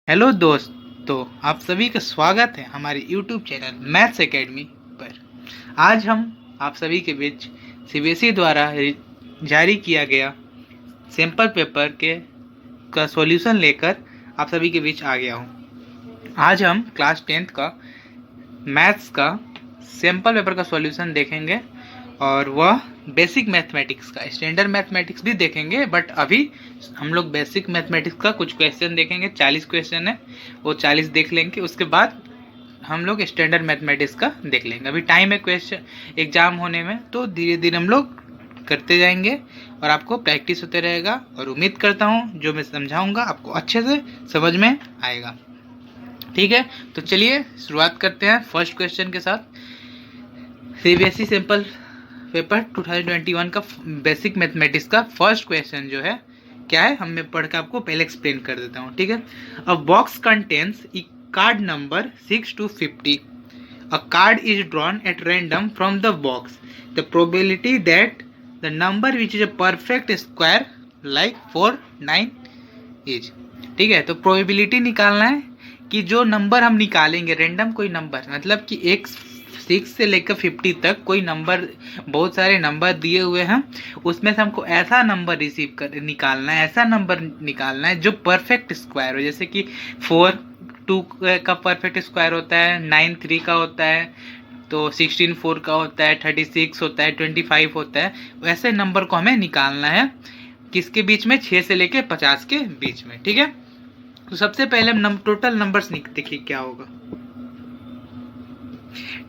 Hello दोस्तों, आप सभी का स्वागत है हमारे यूट्यूब चैनल मैथ्स एकेडमी पर। आज हम आप सभी के बीच सीबीएसई द्वारा जारी किया गया सैम्पल पेपर का सॉल्यूशन लेकर आप सभी के बीच आ गया हूँ। आज हम क्लास 10th का मैथ्स का सैम्पल पेपर का सॉल्यूशन देखेंगे और वह बेसिक मैथमेटिक्स का, स्टैंडर्ड मैथमेटिक्स भी देखेंगे, बट अभी हम लोग बेसिक मैथमेटिक्स का कुछ क्वेश्चन देखेंगे। 40 क्वेश्चन है, वो 40 देख लेंगे। उसके बाद हम लोग स्टैंडर्ड मैथमेटिक्स का देख लेंगे। अभी टाइम है क्वेश्चन एग्जाम होने में, तो धीरे धीरे हम लोग करते जाएंगे और आपको प्रैक्टिस होते रहेगा। और उम्मीद करता हूँ जो मैं समझाऊंगा आपको अच्छे से समझ में आएगा। ठीक है, तो चलिए शुरुआत करते हैं फर्स्ट क्वेश्चन के साथ। सीबीएसई सैम्पल पेपर 2021 का बेसिक मैथमेटिक्स का फर्स्ट क्वेश्चन जो है क्या है, हम मैं पढ़ के आपको पहले एक्सप्लेन कर देता हूँ। ठीक है, अ box contains A card number 6 to 50. A card is drawn at random from the box. The probability that the number which is a perfect square like 4, 9 is. ठीक है, तो प्रोबेबिलिटी निकालना है कि जो नंबर हम निकालेंगे, रैंडम कोई नंबर, मतलब कि एक 6 से लेकर 50 तक कोई नंबर, बहुत सारे नंबर दिए हुए हैं, उसमें से हमको ऐसा नंबर निकालना है, ऐसा नंबर निकालना है जो परफेक्ट स्क्वायर हो। जैसे कि 4 2 का परफेक्ट स्क्वायर होता है, 9 3 का होता है, तो 16 4 का होता है, 36 होता है, 25 होता है। वैसे नंबर को हमें निकालना है किसके बीच में, 6 से लेकर 50 के बीच में। ठीक है, तो सबसे पहले हम टोटल नंबर्स देखिए क्या होगा।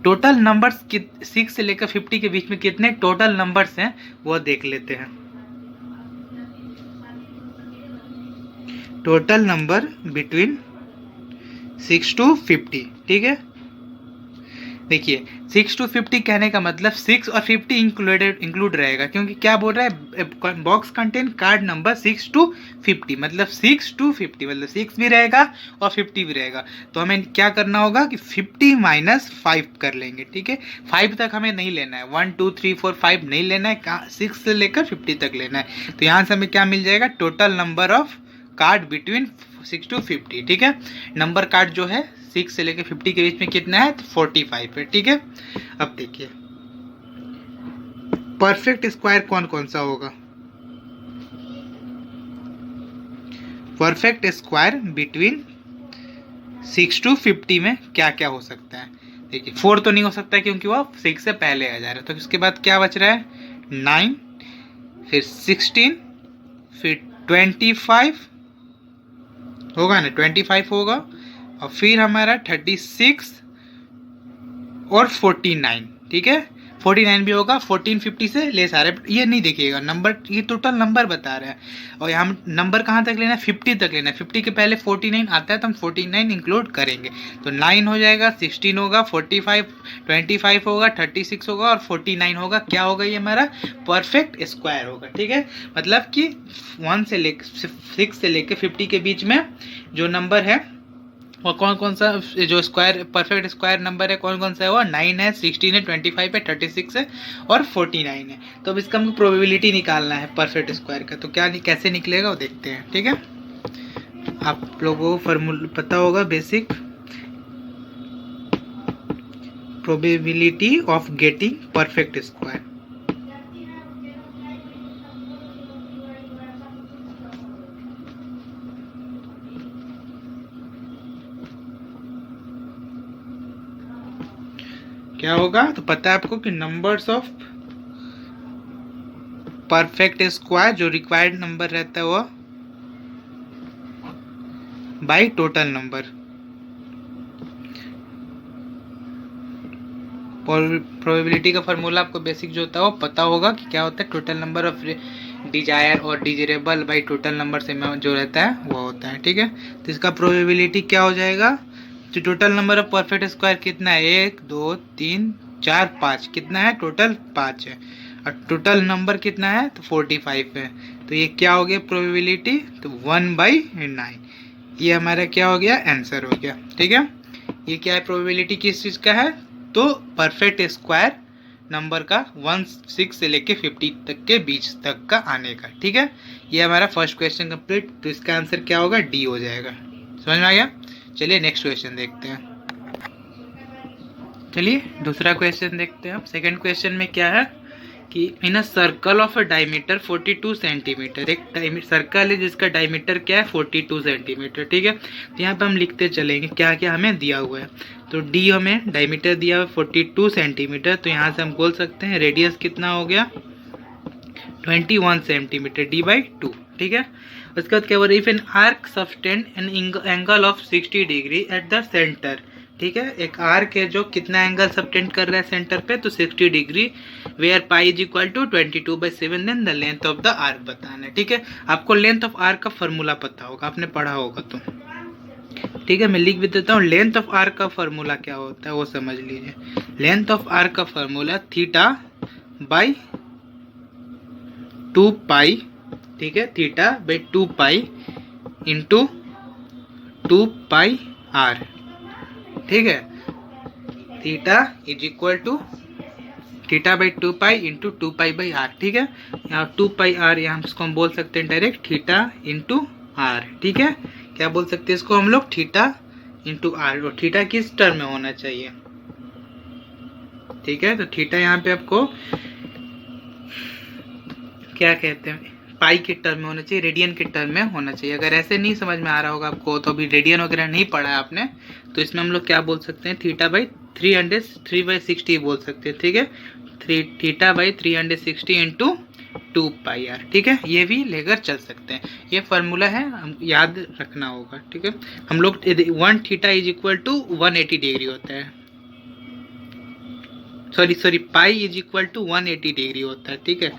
टोटल नंबर्स 6 से लेकर 50 के बीच में कितने टोटल नंबर्स हैं वो देख लेते हैं। Total number between 6 to 50। ठीक है, देखिए 6 to 50 कहने का मतलब 6 और 50 इंक्लूड रहेगा, क्योंकि क्या बोल रहा है, box contain card number 6 to 50, मतलब 6 to 50 मतलब 6 भी रहेगा और 50 भी रहेगा। तो हमें क्या करना होगा कि 50 - 5 कर लेंगे। ठीक है, 5 तक हमें नहीं लेना है, 1 2 3 4 5 नहीं लेना है, 6 से लेकर 50 तक लेना है। तो यहाँ से हमें क्या मिल जाएगा, total number of card between 6 to 50। ठीक है, नंबर कार्ड जो है 6 से लेकर 50 के बीच में कितना है, तो 45 है। ठीक है, अब देखिए परफेक्ट स्क्वायर कौन कौन सा होगा। परफेक्ट स्क्वायर बिटवीन 6 to 50 में क्या क्या हो सकता है। देखिए 4 तो नहीं हो सकता क्योंकि वो 6 से पहले आ जा रहा है। तो इसके बाद क्या बच रहा है, 9, फिर 16, फिर 25 होगा ना, 25 होगा, और फिर हमारा 36 और 49। ठीक है, 49 भी होगा, 14 50 से ले सारे, ये नहीं देखिएगा नंबर, ये टोटल नंबर बता रहे हैं। और यहाँ नंबर कहाँ तक लेना है, 50 तक लेना है। 50 के पहले 49 आता है तो हम 49 इंक्लूड करेंगे। तो 9 हो जाएगा, 16 होगा, 45 25 होगा, 36 होगा और 49 होगा। क्या होगा, ये हमारा परफेक्ट स्क्वायर होगा। ठीक है, मतलब कि 1 से लेकर 6 से लेकर 50 के बीच में जो नंबर है और कौन कौन सा जो स्क्वायर परफेक्ट स्क्वायर नंबर है, कौन कौन सा है, वो 9 है, 16 है, 25 है, 36 है और 49 है। तो अब इसका हमको प्रोबेबिलिटी निकालना है परफेक्ट स्क्वायर का। तो क्या कैसे निकलेगा वो देखते हैं। ठीक है, आप लोगों को फॉर्मूला पता होगा, basic probability of getting perfect square. क्या होगा, तो पता है आपको कि नंबर्स ऑफ परफेक्ट स्क्वायर जो रिक्वायर्ड नंबर रहता है वो बाय टोटल नंबर। प्रोबेबिलिटी का फार्मूला आपको बेसिक जो होता है वो पता होगा कि क्या होता है, टोटल नंबर ऑफ डिजायर और डिजरेबल बाय टोटल नंबर से जो रहता है वो होता है। ठीक है, तो इसका प्रोबेबिलिटी क्या हो जाएगा, जो total number of perfect square कितना है, 1 2 3 4 5, कितना है टोटल 5 है, और टोटल नंबर कितना है, तो 45 है। तो ये क्या हो गया प्रोबेबिलिटी, तो 1/9। ये हमारा क्या हो गया, आंसर हो गया। ठीक है, ये क्या है, प्रोबेबिलिटी किस चीज़ का है, तो परफेक्ट स्क्वायर नंबर का 6 से लेके 50 तक के बीच तक का आने का। ठीक है, ये हमारा फर्स्ट क्वेश्चन कंप्लीट। तो इसका आंसर क्या होगा, डी हो जाएगा। समझ में आ गया? चलिए नेक्स्ट क्वेश्चन देखते हैं। चलिए दूसरा क्वेश्चन देखते हैं। सेकंड क्वेश्चन में क्या है कि in a circle of a diameter 42 centimetre, एक सर्कल है जिसका डायमीटर क्या है 42 सेंटीमीटर, ठीक है। तो यहाँ पे हम लिखते चलेंगे क्या क्या हमें दिया हुआ है। तो डी हमें डायमीटर दिया हुआ है 42 सेंटीमीटर, तो यहाँ से हम बोल सकते हैं रेडियस कितना हो गया 21 सेंटीमीटर d/2, ठीक है। उसके बाद क्या बोल रही है, if an arc sustain an angle of 60 degree at the centre, ठीक है। एक आर्क है जो कितना एंगल सस्टेन कर रहा है सेंटर पे, तो 60 degree, where pi is equal to 22/7, then the length of the arc बताना है, ठीक है। आपको लेंथ ऑफ आर्क का फॉर्मूला पता होगा, आपने पढ़ा होगा तो, ठीक है। मैं लिख भी देता हूँ। लेंथ ऑफ आर्क का फॉर्मूला क्या होता है वो समझ लीजिए। लेंथ ऑफ आर्क का फॉर्मूला θ/2π, ठीक है, θ/2π इंटू 2πr, ठीक है। θ is equal to θ/2π into 2π/r, ठीक है। यहाँ 2πr यहाँ इसको हम बोल सकते हैं डायरेक्ट θ इंटू r, ठीक है। क्या बोल सकते हैं इसको हम लोग θ इंटू r, और θ किस टर्म में होना चाहिए, ठीक है। तो θ यहाँ पे आपको क्या कहते हैं पाई के टर्म में होना चाहिए, रेडियन के टर्म में होना चाहिए। अगर ऐसे नहीं समझ में आ रहा होगा आपको, तो अभी रेडियन वगैरह नहीं पढ़ा है आपने, तो इसमें हम लोग क्या बोल सकते हैं θ/360 बोल सकते हैं, ठीक है। θ/360 इंटू 2πr, ठीक है। ये भी लेकर चल सकते हैं, ये फार्मूला है, हम याद रखना होगा, ठीक है। हम लोग 1θ इज इक्वल टू 180 डिग्री होता है, sorry pi is equal to 180 degree होता है, ठीक है।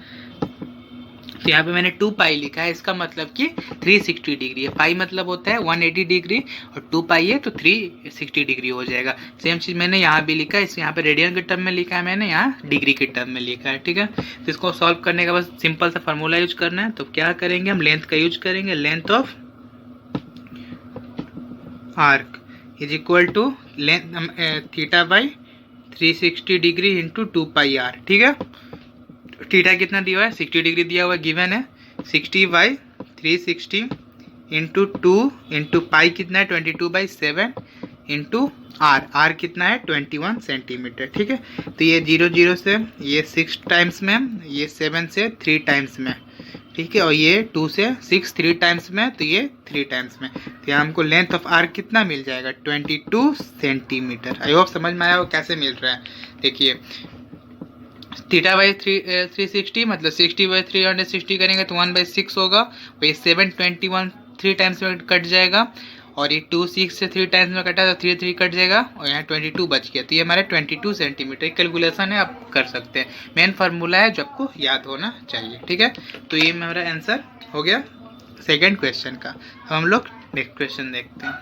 तो यहाँ पे मैंने 2π लिखा है, इसका मतलब कि 360 डिग्री है। पाई मतलब होता है 180 डिग्री और 2π है तो 360 डिग्री हो जाएगा। सेम चीज़ मैंने यहाँ भी लिखा है, इस यहाँ पे रेडियन के टर्म में लिखा है मैंने, यहाँ डिग्री के टर्म में लिखा है, ठीक है। तो इसको सॉल्व करने का बस सिंपल सा फार्मूला यूज करना है। तो क्या करेंगे हम, लेंथ का यूज करेंगे। Length of arc is equal to θ/360 degree into 2πr, ठीक है। थीटा कितना दिया हुआ है 60 डिग्री दिया हुआ है, गिवन है 60/360 इंटू 2 इंटू पाई कितना है 22/7 इंटू आर कितना है 21 सेंटीमीटर, ठीक है। तो ये 0 से ये 6 टाइम्स में, ये 7 से 3 टाइम्स में, ठीक है। और ये 2 से 6 3 टाइम्स में, तो ये 3 टाइम्स में। तो यहाँ हमको लेंथ ऑफ आर्क कितना मिल जाएगा 22 सेंटीमीटर। आई होप समझ में आया हो कैसे मिल रहा है। देखिए θ/360 मतलब 60/360 करेंगे तो 1/6 होगा, वही 721 3 टाइम्स में कट जाएगा, और ये 2 6 से 3 टाइम्स में कटा तो 3 कट जाएगा, और यहाँ 22 बच गया। तो ये हमारा 22 सेंटीमीटर कैलकुलेशन है, आप कर सकते हैं। मेन फार्मूला है जो आपको याद होना चाहिए, ठीक है। तो ये हमारा आंसर हो गया सेकेंड क्वेश्चन का। अब हम लोग नेक्स्ट क्वेश्चन देखते हैं।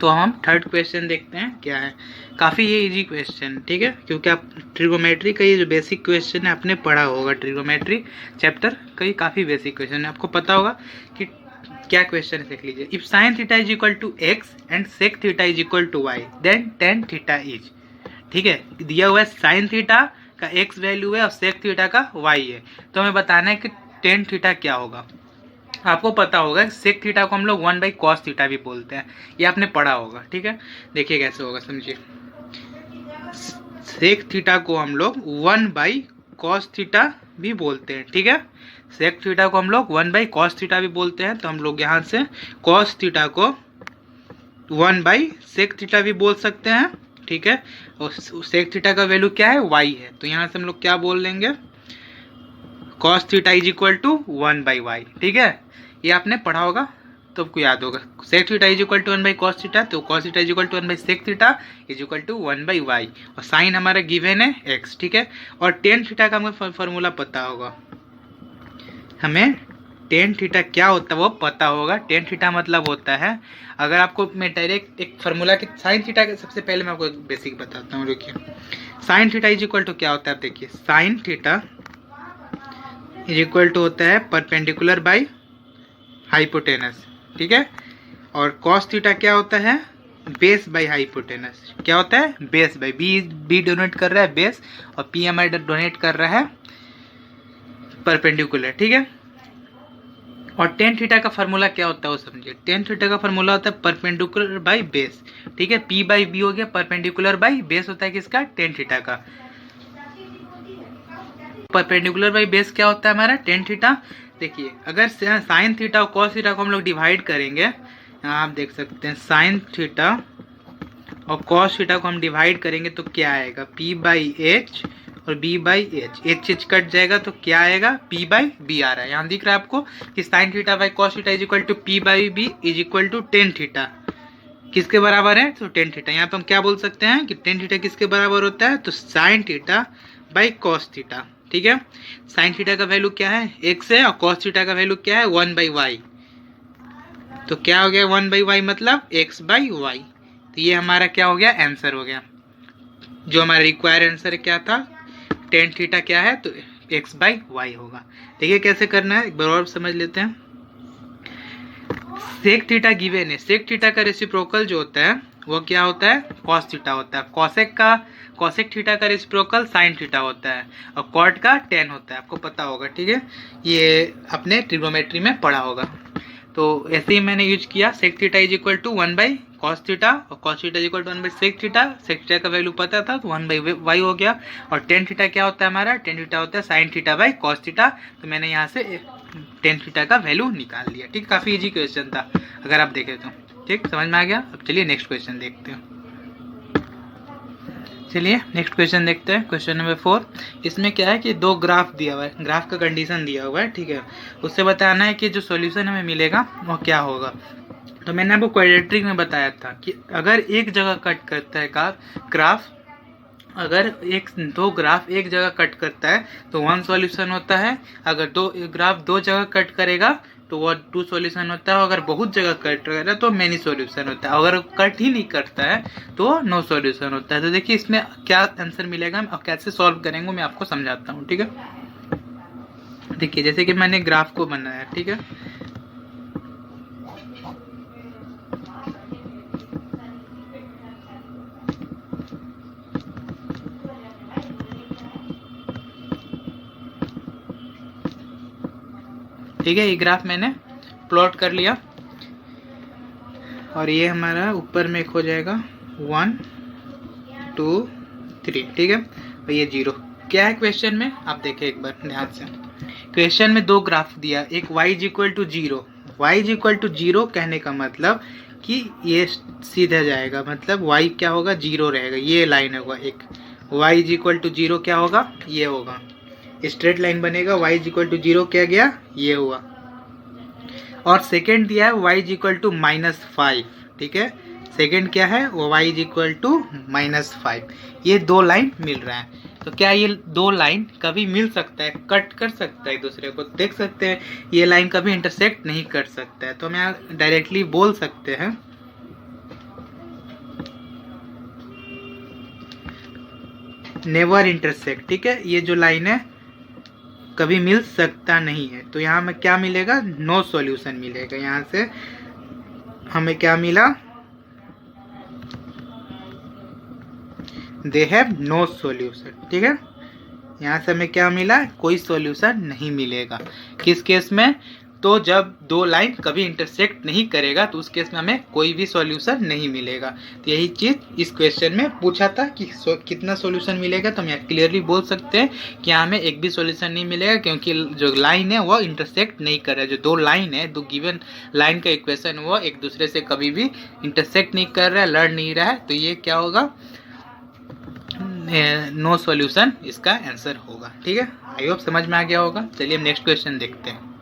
तो हम थर्ड क्वेश्चन देखते हैं क्या है। काफ़ी ये इजी क्वेश्चन, ठीक है, क्योंकि आप ट्रिगोमेट्री का ये जो बेसिक क्वेश्चन है आपने पढ़ा होगा, ट्रिगोमेट्री चैप्टर का ये काफ़ी बेसिक क्वेश्चन है, आपको पता होगा कि क्या क्वेश्चन है। देख लीजिए, if sine theta is equal to X and sec theta is equal to Y then tan theta is, ठीक है। दिया हुआ है साइन थीटा का एक्स वैल्यू है और सेक थीटा का वाई है, तो हमें बताना है कि टेन थीटा क्या होगा। आपको पता होगा सेक थीटा को हम लोग 1/cos थीटा भी बोलते हैं, ये आपने पढ़ा होगा, ठीक है। देखिए कैसे होगा, समझिए। सेक थीटा को हम लोग 1/cos थीटा भी बोलते हैं, ठीक है। सेक थीटा को हम लोग 1/cos थीटा भी बोलते हैं, तो हम लोग यहाँ से cos थीटा को 1/sec थीटा भी बोल सकते हैं, ठीक है। और सेक थीटा का वैल्यू क्या है y है, तो यहाँ से हम लोग क्या बोल लेंगे cos theta is equal to 1/y, ठीक है। ये आपने पढ़ा होगा तो आपको याद होगा। Sec theta is equal to 1/cos theta, तो cos theta is equal to 1/sec theta is equal to 1/y, और साइन हमारा गिवन है x, ठीक है। और टेन थीटा का हमें फार्मूला पता होगा, हमें टेन थीटा क्या होता है वो पता होगा। टेन थीटा मतलब होता है, अगर आपको मैं डायरेक्ट एक फार्मूला के साइन थीटा के सबसे पहले मैं आपको बेसिक बताता हूँ, रुकिए। Sine theta is equal to क्या होता है, आप देखिए, sine theta is equal to होता है परपेंडिकुलर बाई हाइपोटेनस, ठीक है। और कॉस थीटा क्या होता है, बेस बाई हाइपोटेनस। क्या होता है, बेस बाई, बी डोनेट कर रहा है बेस, और पी हमारा डोनेट कर रहा है परपेंडिकुलर, ठीक है। और टेन थीटा का फार्मूला क्या होता है वो समझिए। टेन थीटा का फार्मूला होता है परपेंडिकुलर बाई बेस, ठीक है। पी बाई बी हो गया, परपेंडिकुलर बाई बेस होता है किसका, टेन थीटा का। परपेंडिकुलर बाई बेस क्या होता है हमारा, टेन थीटा। देखिए अगर साइन थीटा और कॉस थीटा को हम लोग डिवाइड करेंगे, यहाँ आप देख सकते हैं साइन थीटा और कॉस थीटा को हम डिवाइड करेंगे तो क्या आएगा, पी बाई एच और B by H H cut जाएगा तो क्या आएगा, पी बाई बी आ रहा है। यहाँ दिख रहा है आपको कि sine theta by cos theta is equal to P by B is equal to tan theta. किसके बराबर है, तो टेन थीटा। यहाँ पे हम क्या बोल सकते हैं कि टेन थीटा किसके बराबर होता है, तो sign theta by cos theta, ठीक है। साइन थीटा का वैल्यू क्या है, एक्स है, और कॉस थीटा का वैल्यू क्या है, 1/y। तो क्या हो गया 1/y मतलब x बाई वाई। तो ये हमारा क्या हो गया, आंसर हो गया। जो हमारा रिक्वायर्ड आंसर है क्या था, टेन थीटा क्या है, तो x/y होगा। देखिए कैसे करना है एक बार और समझ लेते हैं। सेक थीटा गिवन है, सेक थीटा का रेसिप्रोकल जो होता है वो क्या होता है, कॉस थीटा होता है। कॉसेक थीटा का रेसिप्रोकल साइन थीटा होता है, और कॉट का टेन होता है, आपको पता होगा, ठीक है। ये अपने ट्रिग्नोमेट्री में पढ़ा होगा। तो ऐसे ही मैंने यूज किया, sec theta is equal to 1/cos theta और cos theta is equal to 1/sec theta. Sec theta का वैल्यू पता था तो 1/y हो गया। और टेन थीटा क्या होता है हमारा, टेन थीटा होता है sine theta by cos theta. तो मैंने यहाँ से टेन थीटा का वैल्यू निकाल लिया, ठीक। काफ़ी इजी क्वेश्चन था अगर आप देखें तो, ठीक, समझ में आ गया। अब चलिए नेक्स्ट क्वेश्चन देखते हैं। चलिए नेक्स्ट क्वेश्चन देखते हैं, क्वेश्चन नंबर 4। इसमें क्या है कि दो ग्राफ दिया हुआ है, ग्राफ का कंडीशन दिया हुआ है, ठीक है। उससे बताना है कि जो सॉल्यूशन हमें मिलेगा वो क्या होगा। तो मैंने आपको क्वाड्रेटिक में बताया था कि अगर एक जगह कट करता है ग्राफ, अगर दो ग्राफ एक जगह कट करता है तो वन सॉल्यूशन होता है। अगर दो ग्राफ दो जगह कट करेगा तो वो टू सॉल्यूशन होता है। अगर बहुत जगह कट करेगा तो मेनी सॉल्यूशन होता है। अगर कट ही नहीं करता है तो नो सॉल्यूशन होता है। तो देखिए इसमें क्या आंसर मिलेगा और कैसे सॉल्व करेंगे मैं आपको समझाता हूँ, ठीक है। देखिए जैसे कि मैंने ग्राफ को बनाया, ठीक है। ठीक है, ये ग्राफ मैंने प्लॉट कर लिया और ये हमारा ऊपर में एक हो जाएगा 1 2 3, ठीक है। और ये 0 क्या है क्वेश्चन में, आप देखें एक बार ध्यान से। क्वेश्चन में दो ग्राफ दिया, एक y is equal to 0। y is equal to 0 कहने का मतलब कि ये सीधा जाएगा, मतलब y क्या होगा, 0 रहेगा। ये लाइन होगा एक, y इज इक्वल टू 0 क्या होगा, ये होगा, स्ट्रेट लाइन बनेगा। y इज इक्वल टू 0 क्या गया, ये हुआ। और सेकेंड दिया है y इज इक्वल टू -5, ठीक है। सेकेंड क्या है, y इज इक्वल टू -5। ये दो लाइन मिल रहा है। तो क्या ये दो लाइन कभी मिल सकता है, कट कर सकता है एक दूसरे को, देख सकते हैं ये लाइन कभी इंटरसेक्ट नहीं कर सकता है। तो हम यहाँ डायरेक्टली बोल सकते हैं नेवर इंटरसेक्ट, ठीक है। ये जो लाइन है कभी मिल सकता नहीं है। तो यहाँ में क्या मिलेगा, नो सॉल्यूशन मिलेगा। यहाँ से हमें क्या मिला, दे हैव नो सॉल्यूशन, ठीक है। यहाँ से हमें क्या मिला, कोई सॉल्यूशन नहीं मिलेगा। किस केस में, तो जब दो लाइन कभी इंटरसेक्ट नहीं करेगा तो उस केस में हमें कोई भी सॉल्यूशन नहीं मिलेगा। तो यही चीज़ इस क्वेश्चन में पूछा था कि कितना सॉल्यूशन मिलेगा। तो हम यहाँ क्लियरली बोल सकते हैं कि यहाँ हमें एक भी सॉल्यूशन नहीं मिलेगा, क्योंकि जो लाइन है वो इंटरसेक्ट नहीं कर रहा है। जो दो लाइन है, दो गिवन लाइन का इक्वेशन वो एक दूसरे से कभी भी इंटरसेक्ट नहीं कर रहा है, लड़ नहीं रहा है। तो ये क्या होगा, नो सॉल्यूशन इसका आंसर होगा, ठीक है। आई होप समझ में आ गया होगा। चलिए हम नेक्स्ट क्वेश्चन देखते हैं।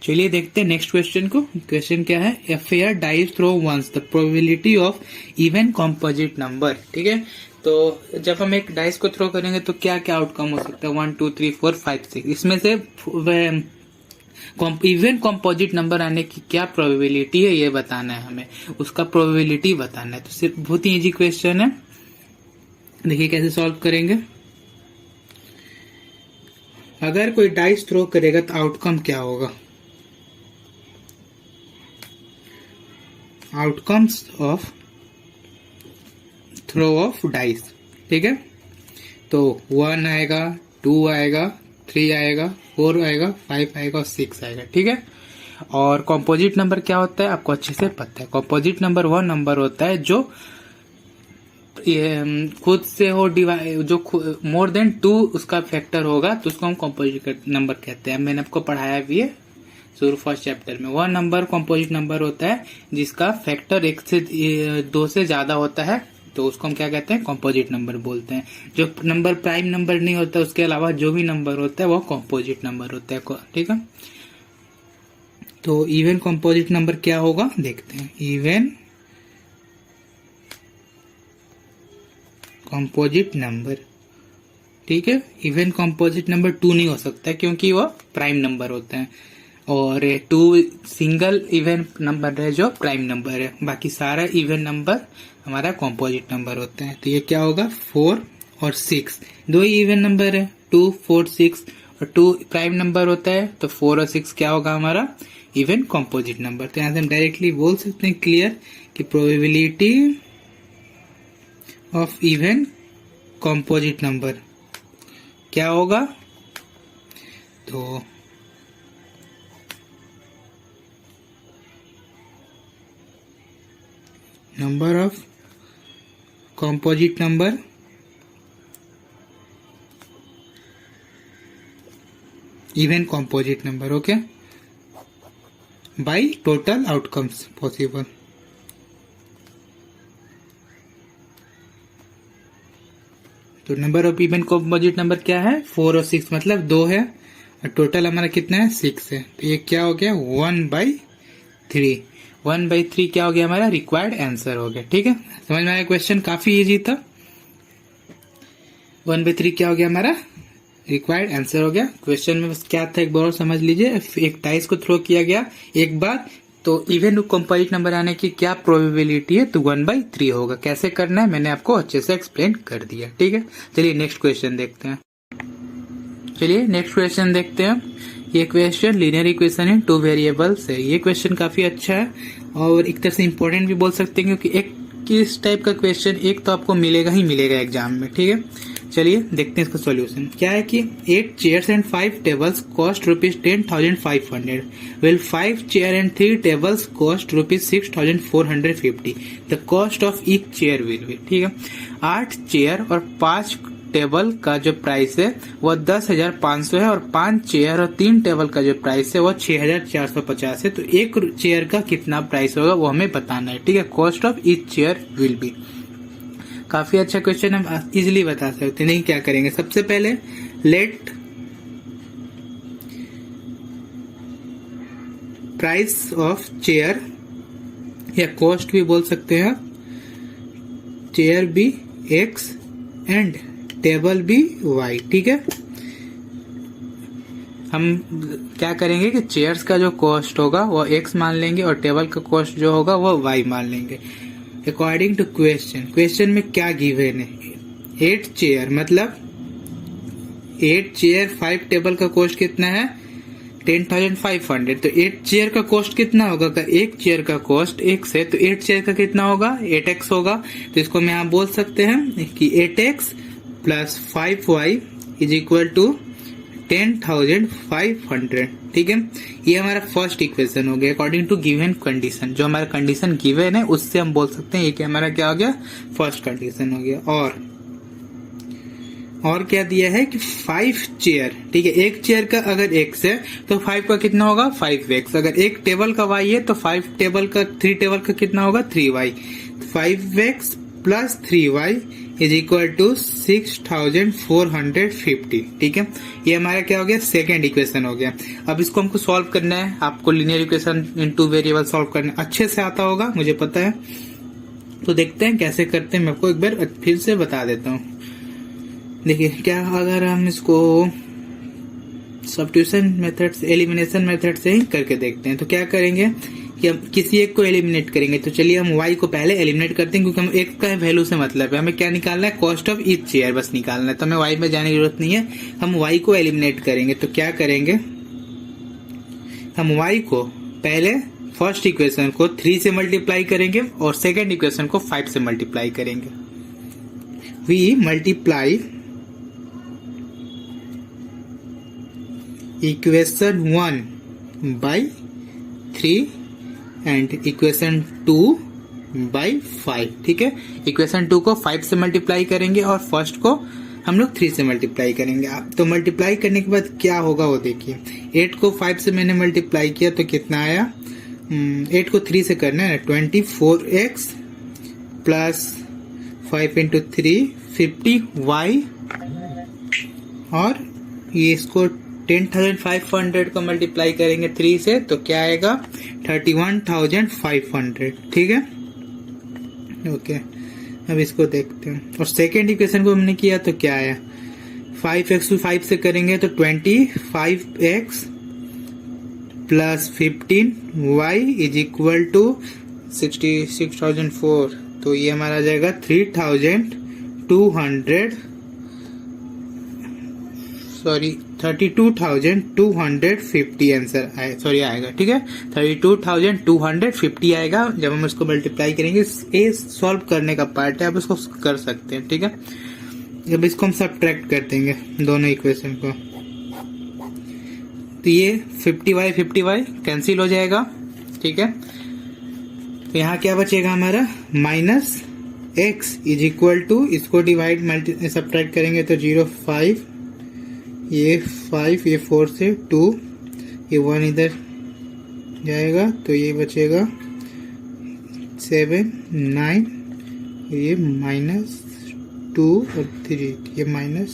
चलिए देखते हैं नेक्स्ट क्वेश्चन को। क्वेश्चन क्या है, a fair dice throw once the probability of even composite number, ठीक है। तो जब हम एक डाइस को थ्रो करेंगे तो क्या क्या आउटकम हो सकता है, 1 2 3 4 5 6, इसमें से इवन कॉम्पोजिट नंबर आने की क्या प्रोबेबिलिटी है ये बताना है हमें, उसका प्रोबेबिलिटी बताना है। तो सिर्फ बहुत ही इजी क्वेश्चन है, देखिए कैसे सॉल्व करेंगे। अगर कोई डाइस थ्रो करेगा तो आउटकम क्या होगा, outcomes of throw of dice, ठीक है। तो 1 आएगा, 2 आएगा, 3 आएगा, 4 आएगा, 5 आएगा और 6 आएगा। ठीक है। और कॉम्पोजिट नंबर क्या होता है आपको अच्छे से पता है। कॉम्पोजिट नंबर वो नंबर होता है जो खुद से हो डिवाइड, जो मोर देन 2 उसका फैक्टर होगा तो उसको हम कॉम्पोजिट नंबर कहते हैं। मैंने आपको पढ़ाया भी है शुरू फर्स्ट चैप्टर में। वह नंबर कॉम्पोजिट नंबर होता है जिसका फैक्टर 1 से 2 से ज्यादा होता है, तो उसको हम क्या कहते हैं, कॉम्पोजिट नंबर बोलते हैं। जो नंबर प्राइम नंबर नहीं होता उसके अलावा जो भी नंबर होता है वो कॉम्पोजिट नंबर होता है। ठीक है। तो इवन कॉम्पोजिट नंबर क्या होगा देखते हैं। इवन कॉम्पोजिट नंबर, ठीक है। इवन कॉम्पोजिट नंबर 2 नहीं हो सकता क्योंकि वो प्राइम नंबर होता है, और 2 सिंगल इवन नंबर है जो प्राइम नंबर है। बाकी सारा इवन नंबर हमारा कॉम्पोजिट नंबर होता है। तो ये क्या होगा, 4 और 6 दो ही इवन नंबर है, 2, 4, 6, और 2 प्राइम नंबर होता है, तो 4 और 6 क्या होगा हमारा इवन कॉम्पोजिट नंबर। तो यहाँ से हम डायरेक्टली बोल सकते हैं क्लियर कि probability of even composite number क्या होगा, तो number of composite number even composite number, okay, by total outcomes possible. तो number of even composite number क्या है, 4 और 6, मतलब 2 है, और टोटल हमारा कितना है, 6 है। तो ये क्या हो गया, 1/3। 1/3 क्या हो गया हमारा रिक्वायर्ड आंसर हो गया। ठीक है, समझ में आया, क्वेश्चन काफी इजी था। 1/3 क्या हो गया हमारा रिक्वायर्ड आंसर हो गया। क्वेश्चन में बस क्या था एक बार और समझ लीजिए। एक डाइस को थ्रो किया गया एक बार, तो इवन कॉम्पोजिट नंबर आने की क्या प्रोबेबिलिटी है, तो 1/3 होगा। कैसे करना है मैंने आपको अच्छे से एक्सप्लेन कर दिया। ठीक है, चलिए नेक्स्ट क्वेश्चन देखते हैं। ये question linear equation in 2 variables है। ये क्वेश्चन काफी अच्छा है और एक तरह से इंपॉर्टेंट भी बोल सकते हैं, क्योंकि एक किस टाइप का क्वेश्चन एक तो आपको मिलेगा ही मिलेगा एग्जाम में। ठीक है, चलिए देखते हैं इसका सॉल्यूशन। क्या है कि 8 chairs and 5 tables cost ₹10,500 while 5 chair and 3 tables cost ₹6,450. The cost of each chair will be, ठीक है। 8 चेयर और 5 टेबल का जो प्राइस है वो 10,500 है, और 5 चेयर और 3 टेबल का जो प्राइस है वो 6,450 है। तो एक चेयर का कितना प्राइस होगा वो हमें बताना है। ठीक है, cost of each chair will be. काफी अच्छा क्वेश्चन, हम इजिली बता सकते हैं। नहीं, क्या करेंगे, सबसे पहले लेट प्राइस ऑफ चेयर, या कॉस्ट भी बोल सकते हैं, chair be X and table be Y. ठीक है, हम क्या करेंगे कि चेयर्स का जो कॉस्ट होगा वो एक्स मान लेंगे और टेबल का कॉस्ट जो होगा वो वाई मान लेंगे अकॉर्डिंग टू क्वेश्चन में क्या गिवन है। 8 चेयर मतलब 8 चेयर 5 टेबल का कॉस्ट कितना है, 10,500। तो 8 चेयर का कॉस्ट कितना होगा, अगर एक चेयर का कॉस्ट x है तो 8 चेयर का कितना होगा, 8x होगा। तो इसको हम यहाँ बोल सकते हैं कि 8x plus 5y is equal to 10,500। ठीक है, ये हमारा फर्स्ट इक्वेशन हो गया अकॉर्डिंग टू गिवन कंडीशन। जो हमारा कंडीशन गिवन है उससे हम बोल सकते हैं ये कि हमारा क्या हो गया, फर्स्ट कंडीशन हो गया। और क्या दिया है कि 5 चेयर, ठीक है, एक चेयर का अगर x है तो 5 का कितना होगा 5x। अगर एक टेबल का y है तो 3 टेबल का कितना होगा 3y। 5x plus 3y is equal to 6,450। ठीक है, ये हमारा क्या हो गया, सेकेंड इक्वेशन हो गया। अब इसको हमको सॉल्व करना है। आपको linear equation in 2 variable solve करना अच्छे से आता होगा, मुझे पता है। तो देखते हैं कैसे करते हैं, मैं आपको एक बार फिर से बता देता हूँ। देखिए, क्या अगर हम इसको सब्स्टिट्यूशन मेथड से, एलिमिनेशन मेथड से ही करके देखते हैं, तो क्या करेंगे कि हम किसी एक को एलिमिनेट करेंगे। तो चलिए हम y को पहले एलिमिनेट करते हैं, क्योंकि हम एक का वैल्यू से मतलब है, हमें क्या निकालना है, कॉस्ट ऑफ ईच चेयर बस निकालना है। तो हमें y में जाने की जरूरत नहीं है, हम y को एलिमिनेट करेंगे। तो क्या करेंगे, हम y को पहले फर्स्ट इक्वेशन को 3 से मल्टीप्लाई करेंगे और सेकेंड इक्वेशन को 5 से मल्टीप्लाई करेंगे। We multiply equation 1 by 3 and equation 2 by 5। ठीक है, इक्वेशन 2 को 5 से मल्टीप्लाई करेंगे और फर्स्ट को हम लोग 3 से मल्टीप्लाई करेंगे। तो मल्टीप्लाई करने के बाद क्या होगा वो देखिए। 8 को 5 से मैंने मल्टीप्लाई किया तो कितना आया, 8 को 3 से करना है, 24x प्लस 5 इंटू 3 50y, और ये इसको 10,500 को मल्टीप्लाई करेंगे 3 से तो क्या आएगा 31,500। ठीक है, ओके। अब इसको देखते हैं। और सेकेंड इक्वेशन को हमने किया तो क्या आया, 5x को 5 से करेंगे तो 25x plus 15y is equal to 66,004। तो ये हमारा आ जाएगा 32,250 आंसर आएगा। ठीक है, 32,250 आएगा जब हम इसको मल्टीप्लाई करेंगे। ये सॉल्व करने का पार्ट है, आप इसको कर सकते हैं। ठीक है, जब इसको हम सब्ट्रैक्ट कर देंगे दोनों इक्वेशन को तो ये 50y कैंसिल हो जाएगा। ठीक है, तो यहाँ क्या बचेगा हमारा minus x is equal to, इसको डिवाइड सब्ट्रैक्ट करेंगे तो 0.5, ये 5, ये 4 से 2, ये 1 इधर जाएगा तो ये बचेगा 7, 9, ये -2 और 3, ये -1,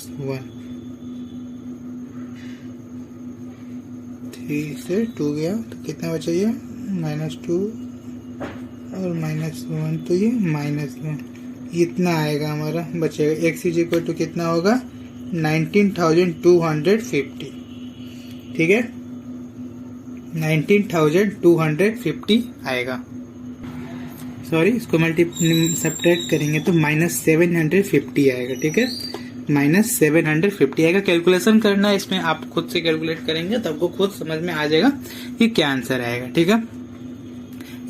3 से 2 गया तो कितना बचा, ये -2 और -1 तो ये -1, इतना आएगा हमारा बचेगा। x इज इक्वल टू कितना होगा 19,250। ठीक है, 19,250 आएगा। सॉरी, इसको सब्ट्रैक्ट करेंगे तो -750 आएगा। ठीक है, -750 आएगा। कैलकुलेशन करना है इसमें, आप खुद से कैलकुलेट करेंगे तो आपको खुद समझ में आ जाएगा कि क्या आंसर आएगा। ठीक है,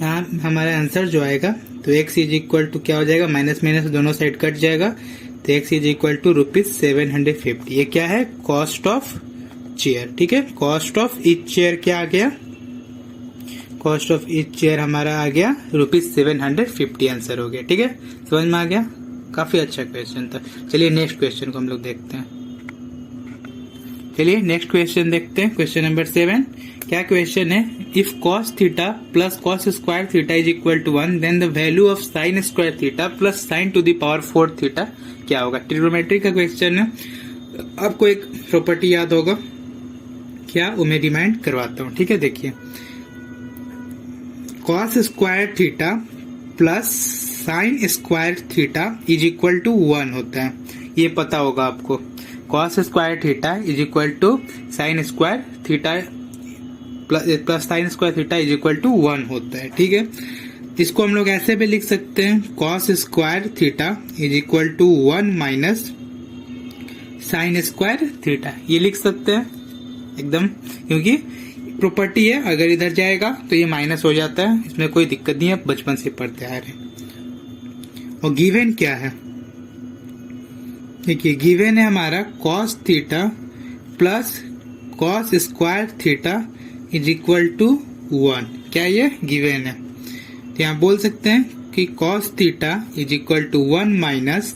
यहाँ हमारा आंसर जो आएगा तो x इज इक्वल टू क्या हो जाएगा, माइनस माइनस दोनों साइड कट जाएगा तो x इज इक्वल टू ₹750। ये क्या है, कॉस्ट ऑफ चेयर। ठीक है, कॉस्ट ऑफ ईच चेयर क्या आ गया, कॉस्ट ऑफ ईच चेयर हमारा आ गया ₹750 आंसर हो गया। ठीक है, समझ में आ गया, काफी अच्छा क्वेश्चन था। चलिए नेक्स्ट क्वेश्चन को हम लोग देखते हैं। चलिए नेक्स्ट क्वेश्चन देखते हैं, क्वेश्चन नंबर 7। क्या क्वेश्चन है, if cos theta plus cos square theta is equal to 1 then the value of sin square theta plus sin to the power 4 theta क्या होगा। ट्रिग्नोमेट्री का क्वेश्चन है। आपको एक प्रॉपर्टी याद होगा क्या, वो मैं रिमाइंड करवाता हूँ। ठीक है, देखिए cos square theta plus sin square theta is equal to 1 होता है, ये पता होगा आपको। cos square theta is equal to sin square theta plus sine square theta is equal to 1 होता है। ठीक है, इसको हम लोग ऐसे भी लिख सकते हैं, cos square theta is equal to 1 minus sine square theta, ये लिख सकते हैं एकदम, क्योंकि प्रॉपर्टी है, अगर इधर जाएगा तो ये माइनस हो जाता है, इसमें कोई दिक्कत नहीं है, बचपन से पढ़ते आ रहे हैं। और गिवन क्या है, देखिए गिवन है हमारा cos theta plus cos square theta is equal to 1, क्या ये गिवन है। तो यहाँ बोल सकते हैं कि cos theta is equal to 1 minus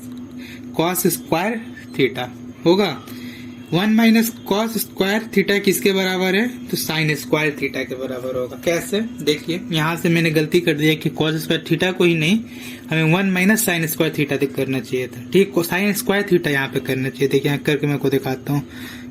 cos square theta होगा। 1 माइनस cos स्क्वायर थीटा किसके बराबर है, तो sin स्क्वायर थीटा के बराबर होगा। कैसे, देखिए यहाँ से मैंने गलती कर दिया कि cos स्क्वायर थीटा को ही नहीं, हमें 1 माइनस sin स्क्वायर थीटा करना चाहिए था। ठीक, sin स्क्वायर थीटा यहाँ पे करना चाहिए। देखिए यहाँ करके मैं को दिखाता हूँ,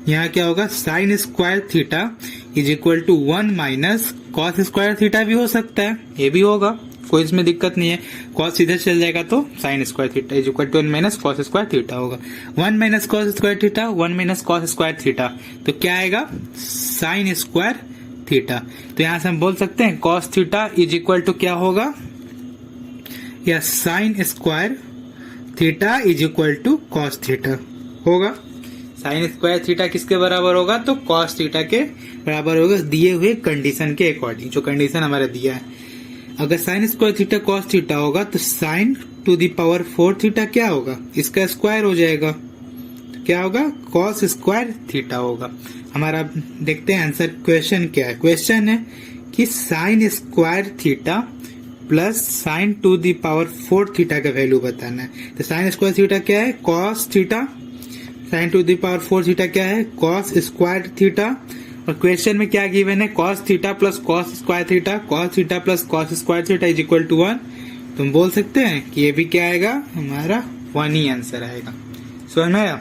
यहाँ क्या होगा, sin square theta is equal to 1 minus cos square theta भी हो सकता है, ये भी होगा, कोई इसमें दिक्कत नहीं है। cos इधर चल जाएगा तो sin square theta is equal to 1 minus cos square theta होगा। 1 minus cos square theta, 1 minus cos square theta, तो क्या आएगा, sin स्क्वायर थीटा। तो यहाँ से हम बोल सकते हैं cos theta is equal to क्या होगा, या sin square theta is equal to cos theta होगा। साइन स्क्वायर थीटा किसके बराबर होगा, तो cos थीटा के बराबर होगा, दिए हुए कंडीशन के अकॉर्डिंग, जो कंडीशन हमारा दिया है। अगर sine square theta cos theta होगा तो sine to the power 4 theta क्या होगा, इसका स्क्वायर हो जाएगा। क्या होगा, कॉस स्क्वायर थीटा होगा हमारा। देखते हैं आंसर। क्वेश्चन क्या है, क्वेश्चन है कि sine square theta plus sine to the power 4 theta का वैल्यू बताना है। तो साइन स्क्वायर थीटा क्या है, cos theta, sine to the power 4 theta क्या है, कॉस स्क्वायर थीटा, और क्वेश्चन में क्या गिवन है, cos theta plus cos square theta, cos theta plus cos square theta is equal to 1। तुम बोल सकते हैं कि ये भी क्या आएगा, हमारा 1 ही आंसर आएगा। समझ में आया,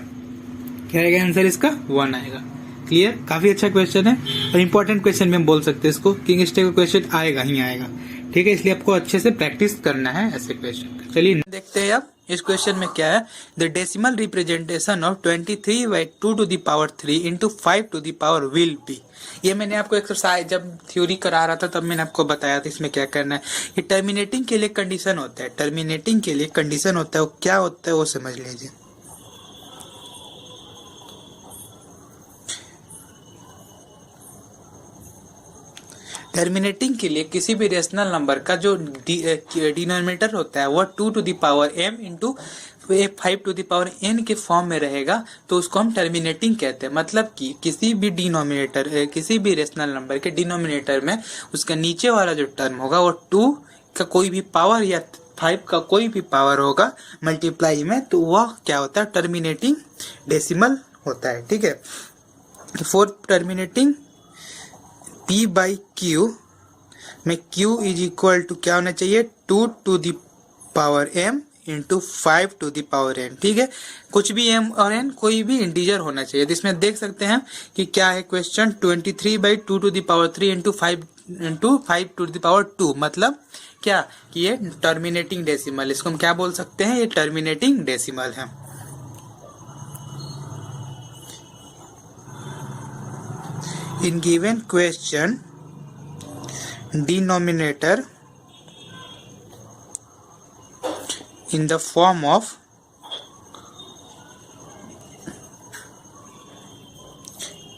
क्या आएगा आंसर इसका, 1 आएगा। क्लियर, काफी अच्छा क्वेश्चन है और इम्पोर्टेंट क्वेश्चन भी हम बोल सकते हैं इसको। किंग स्टेक का क्वेश्चन आएगा ही आएगा, ठीक है, इसलिए आपको अच्छे से प्रैक्टिस करना है ऐसे क्वेश्चन। चलिए देखते हैं अब इस क्वेश्चन में क्या है। The decimal representation of 23/2⁻³ into 5 will be. ये मैंने आपको एक्सरसाइज जब थ्योरी करा रहा था तब मैंने आपको बताया था इसमें क्या करना है। ये टर्मिनेटिंग के लिए कंडीशन होता है, टर्मिनेटिंग के लिए कंडीशन होता है, वो क्या होता है वो समझ लीजिए। टर्मिनेटिंग के लिए किसी भी रेशनल नंबर का जो डिनोमिनेटर होता है वो 2m इंटू 5n के फॉर्म में रहेगा, तो उसको हम टर्मिनेटिंग कहते हैं। मतलब कि किसी भी डिनोमिनेटर, किसी भी रेशनल नंबर के डिनोमिनेटर में उसका नीचे वाला जो टर्म होगा वो 2 का कोई भी पावर या 5 का कोई भी पावर होगा मल्टीप्लाई में, तो वह क्या होता है, टर्मिनेटिंग डेसिमल होता है। ठीक है, तो फॉर टर्मिनेटिंग P/Q में Q इज इक्वल टू क्या होना चाहिए, 2m इंटू 5n। ठीक है, कुछ भी m और n कोई भी इंटीजर होना चाहिए। तो इसमें देख सकते हैं कि क्या है क्वेश्चन, 23/2⁻³ इंटू 5/2, मतलब क्या कि ये टर्मिनेटिंग डेसिमल, इसको हम क्या बोल सकते हैं, ये टर्मिनेटिंग डेसिमल है। In given question, denominator in the form of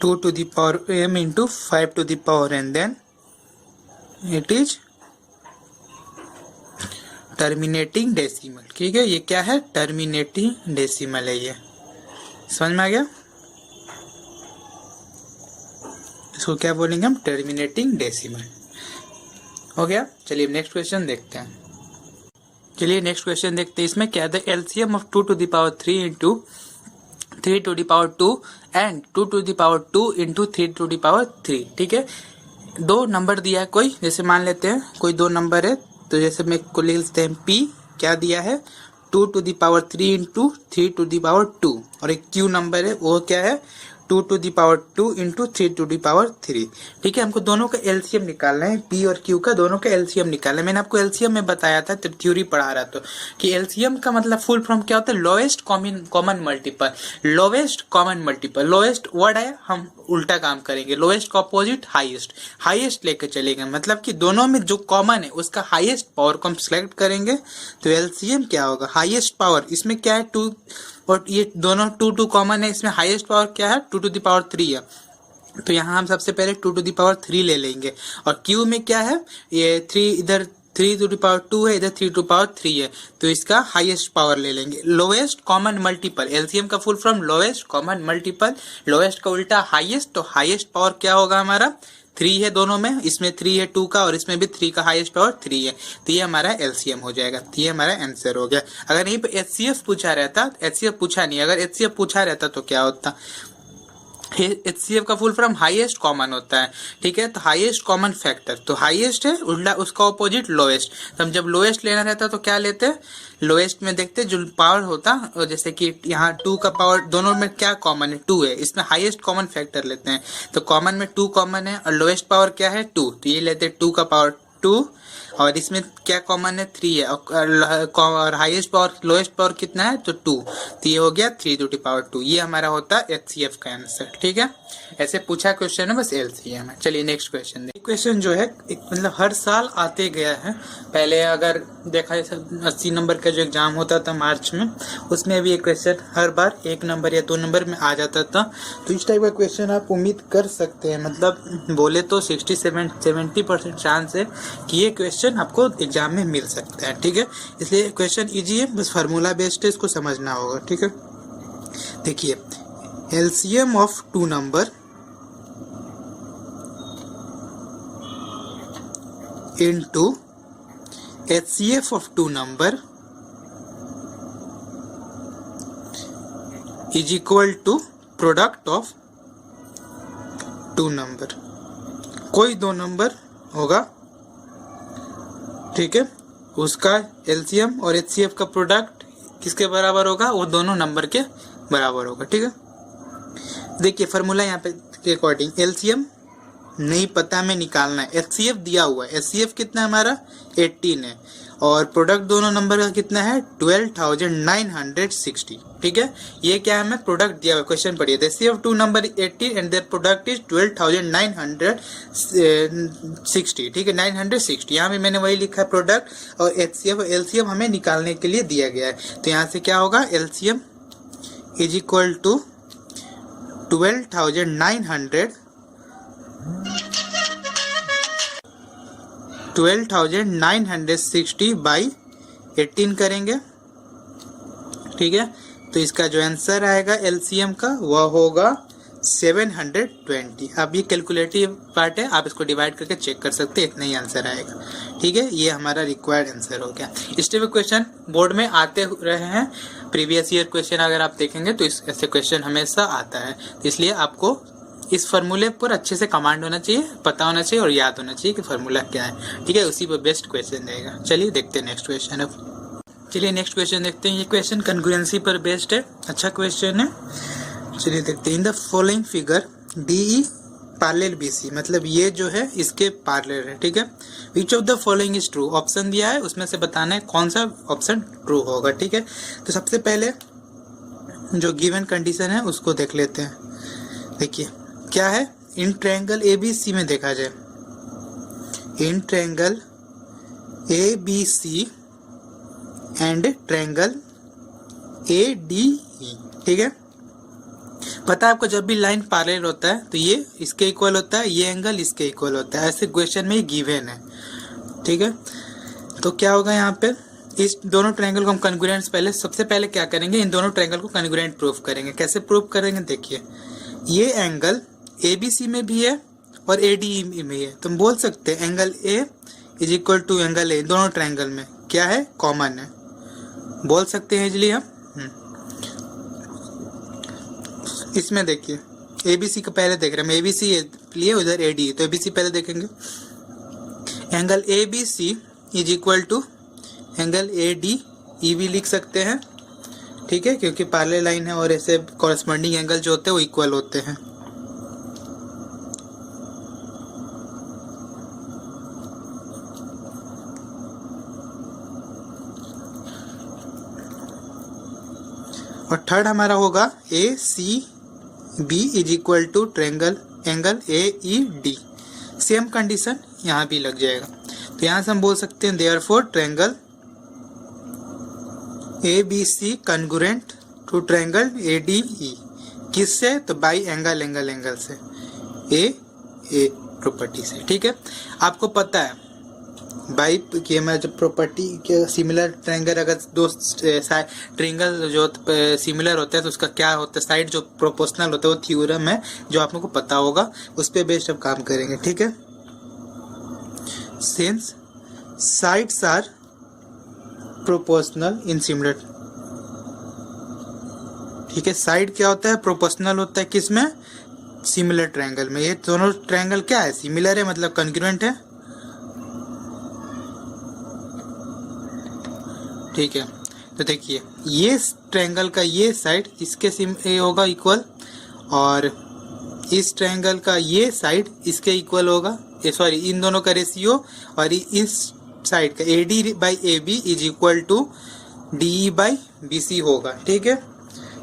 2m into 5n, then it is terminating decimal. ठीक है, ये क्या है, टर्मिनेटिंग डेसिमल है। ये समझ में आ गया, इसको क्या बोलेंगे हम, टर्मिनेटिंग डेसिमल। हो गया। चलिए नेक्स्ट क्वेश्चन देखते हैं। चलिए नेक्स्ट क्वेश्चन देखते हैं। इसमें क्या है, the LCM of 2⁻³ into 3⁻² and 2⁻² into 3⁻3। ठीक है, दो नंबर दिया है कोई, जैसे मान लेते हैं कोई दो नंबर है, तो जैसे मैं को ले लेते हैं P, क्या दिया है 2⁻³ इंटू 3⁻², और एक Q नंबर है वो क्या है 2⁻² इंटू 3⁻3। ठीक है, हमको दोनों का एलसीएम निकालना है, P और Q का दोनों का एलसीएम निकालना है। मैंने आपको एलसीएम में बताया था जब थ्योरी पढ़ा रहा था कि एलसीएम का मतलब फुल फॉर्म क्या होता है, lowest common multiple. Lowest common multiple, lowest word है, हम उल्टा काम करेंगे, लोएस्ट का अपोजिट हाईएस्ट, हाईएस्ट लेकर चलेंगे, मतलब कि दोनों में जो कॉमन है उसका हाईएस्ट पावर को हम सिलेक्ट करेंगे। तो एलसीएम क्या होगा, हाईएस्ट पावर, इसमें क्या है 2 और ये दोनों 2 कॉमन है, इसमें हाईएस्ट पावर क्या है 2⁻³ है, तो यहाँ हम सबसे पहले 2⁻³ ले लेंगे। और Q में क्या है, ये 3 इधर 3⁻² है, इधर 3⁻3 है, तो इसका हाईएस्ट पावर ले लेंगे। लोएस्ट कॉमन मल्टीपल, एलसीएम का full form lowest common multiple, lowest का उल्टा हाईएस्ट, तो हाईएस्ट पावर क्या होगा हमारा 3 है दोनों में, इसमें 3 है 2 का और इसमें भी 3 का हाईएस्ट पावर 3 है, तो ये हमारा एलसीएम हो जाएगा। तो ये हमारा आंसर हो गया। अगर यहीं पे एचसीएफ पूछा रहता, एचसीएफ पूछा नहीं, अगर एचसीएफ पूछा रहता तो क्या होता, एचसीएफ का फुल फॉर्म हाईएस्ट कॉमन होता है। ठीक है, तो हाईएस्ट कॉमन फैक्टर, तो हाईएस्ट है उल्टा उसका ऑपोजिट लोएस्ट, तो हम जब लोएस्ट लेना रहता तो क्या लेते हैं, लोएस्ट में देखते जो पावर होता, जैसे कि यहाँ 2 का पावर, दोनों में क्या कॉमन है 2 है, इसमें हाईएस्ट कॉमन फैक्टर लेते हैं, तो कॉमन में 2 कॉमन है और लोएस्ट पावर क्या है 2, तो ये लेते हैं 2 का पावर 2, और इसमें क्या कॉमन है 3 है, और हाईएस्ट पावर लोएस्ट पावर कितना है तो 2, तो ये हो गया 3⁻²। ये हमारा होता है एचसीएफ का आंसर। ठीक है, ऐसे पूछा क्वेश्चन है, बस एलसीएम है। चलिए नेक्स्ट क्वेश्चन। क्वेश्चन जो है एक मतलब हर साल आते गया है, पहले अगर देखा जाए 80 नंबर का जो एग्जाम होता था मार्च में, उसमें भी एक क्वेश्चन हर बार 1 नंबर या 2 नंबर में आ जाता था, तो इस टाइप का क्वेश्चन आप उम्मीद कर सकते हैं, मतलब बोले तो 60-70% चांस है कि ये क्वेश्चन आपको एग्जाम में मिल सकता है। ठीक है, इसलिए क्वेश्चन इजी है, बस फार्मूला बेस्ड है, इसको समझना होगा। ठीक है, देखिए LCM of two number into HCF of two number is equal to product of two number। कोई दो नंबर होगा, ठीक है, उसका LCM और HCF का प्रोडक्ट किसके बराबर होगा? वो दोनों नंबर के बराबर होगा। ठीक है, देखिए फॉर्मूला यहाँ पे के अकॉर्डिंग LCM नहीं पता हमें निकालना है, HCF दिया हुआ है, HCF कितना है हमारा 18 है, और प्रोडक्ट दोनों नंबर का कितना है 12,960। ठीक है, ये क्या है हमें प्रोडक्ट दिया हुआ, क्वेश्चन पढ़िए, HCF two number 18 and their product is 12,960। ठीक है, 960 यहाँ पे मैंने वही लिखा है प्रोडक्ट, और HCF और LCM हमें निकालने के लिए दिया गया है। तो यहाँ से क्या होगा, LCM is equal to 12,960 by 18 करेंगे। ठीक है, तो इसका जो आंसर आएगा LCM का वह होगा 720। अब ये कैलकुलेटिव पार्ट है, आप इसको डिवाइड करके चेक कर सकते हैं, इतना ही आंसर आएगा। ठीक है, ये हमारा रिक्वायर्ड आंसर हो गया। इस टाइप के क्वेश्चन बोर्ड में आते रहे हैं, प्रीवियस ईयर क्वेश्चन अगर आप देखेंगे तो ऐसे क्वेश्चन हमेशा आता है, तो इसलिए आपको इस फार्मूले पर अच्छे से कमांड होना चाहिए, पता होना चाहिए और याद होना चाहिए कि फार्मूला क्या है। ठीक है, उसी पर बेस्ट क्वेश्चन रहेगा। चलिए देखते हैं नेक्स्ट क्वेश्चन। अब चलिए नेक्स्ट क्वेश्चन देखते हैं। ये क्वेश्चन कॉन्ग्रुएंसी पर बेस्ड है, अच्छा क्वेश्चन है। चलिए देखते हैं। In the following figure DE parallel BC, मतलब ये जो है इसके पैरेलल है। ठीक है, which of the following is true, option दिया है, उसमें से बताना है कौन सा ऑप्शन ट्रू होगा। ठीक है, तो सबसे पहले जो गिवन कंडीशन है उसको देख लेते हैं। देखिए क्या है, इन ट्रायंगल ABC में देखा जाए, in triangle ABC and triangle ADE। ठीक है, पता है आपको, जब भी लाइन पैरेलल होता है तो ये इसके इक्वल होता है, ये एंगल इसके इक्वल होता है, ऐसे क्वेश्चन में गिवन है। ठीक है, तो क्या होगा यहाँ पे, इस दोनों ट्रायंगल को हम कॉन्ग्रुएंट, पहले सबसे पहले क्या करेंगे, इन दोनों ट्रायंगल को कॉन्ग्रुएंट प्रूफ करेंगे। कैसे प्रूफ करेंगे, देखिए ये एंगल ABC में भी है और ADE में है, तो हम बोल सकते हैं angle A is equal to angle A, दोनों ट्रायंगल में क्या है, कॉमन है, बोल सकते हैं इजली हम। इसमें देखिए ABC का पहले देख रहे हैं, ABC लिए उधर ADE, तो ABC पहले देखेंगे, angle ABC is equal to angle ADE भी लिख सकते हैं। ठीक है, क्योंकि पैरेलल लाइन है और ऐसे कॉरेस्पॉन्डिंग एंगल जो होते हैं वो इक्वल होते हैं। और थर्ड हमारा होगा ACB is equal to triangle angle AED, same condition यहाँ भी लग जाएगा। तो यहाँ से हम बोल सकते हैं therefore triangle ABC congruent to triangle ADE, किससे, तो बाई एंगल एंगल एंगल से, A प्रॉपर्टी से। ठीक है, आपको पता है बाई कि मैं जब प्रॉपर्टी के सिमिलर ट्रायंगल, अगर दो ट्रायंगल जो सिमिलर होता है तो उसका क्या होता है, साइड जो प्रोपोर्शनल होता है, वो थ्योरम है जो आप लोग को पता होगा, उस पे बेस्ड अब काम करेंगे। ठीक है, since sides are proportional in similar. ठीक है, साइड क्या होता है, प्रोपोर्शनल होता है किसमें, सिमिलर ट्रायंगल में। ये दोनों ट्रायंगल क्या है, सिमिलर है, मतलब कॉन्ग्रुएंट है। ठीक है, तो देखिए ये ट्रायंगल का ये साइड इसके ये होगा इक्वल, और इस ट्रायंगल का ये साइड इसके इक्वल होगा, सॉरी इन दोनों का रेशियो, और इस साइड का AD by AB is equal to DE by BC होगा। ठीक है,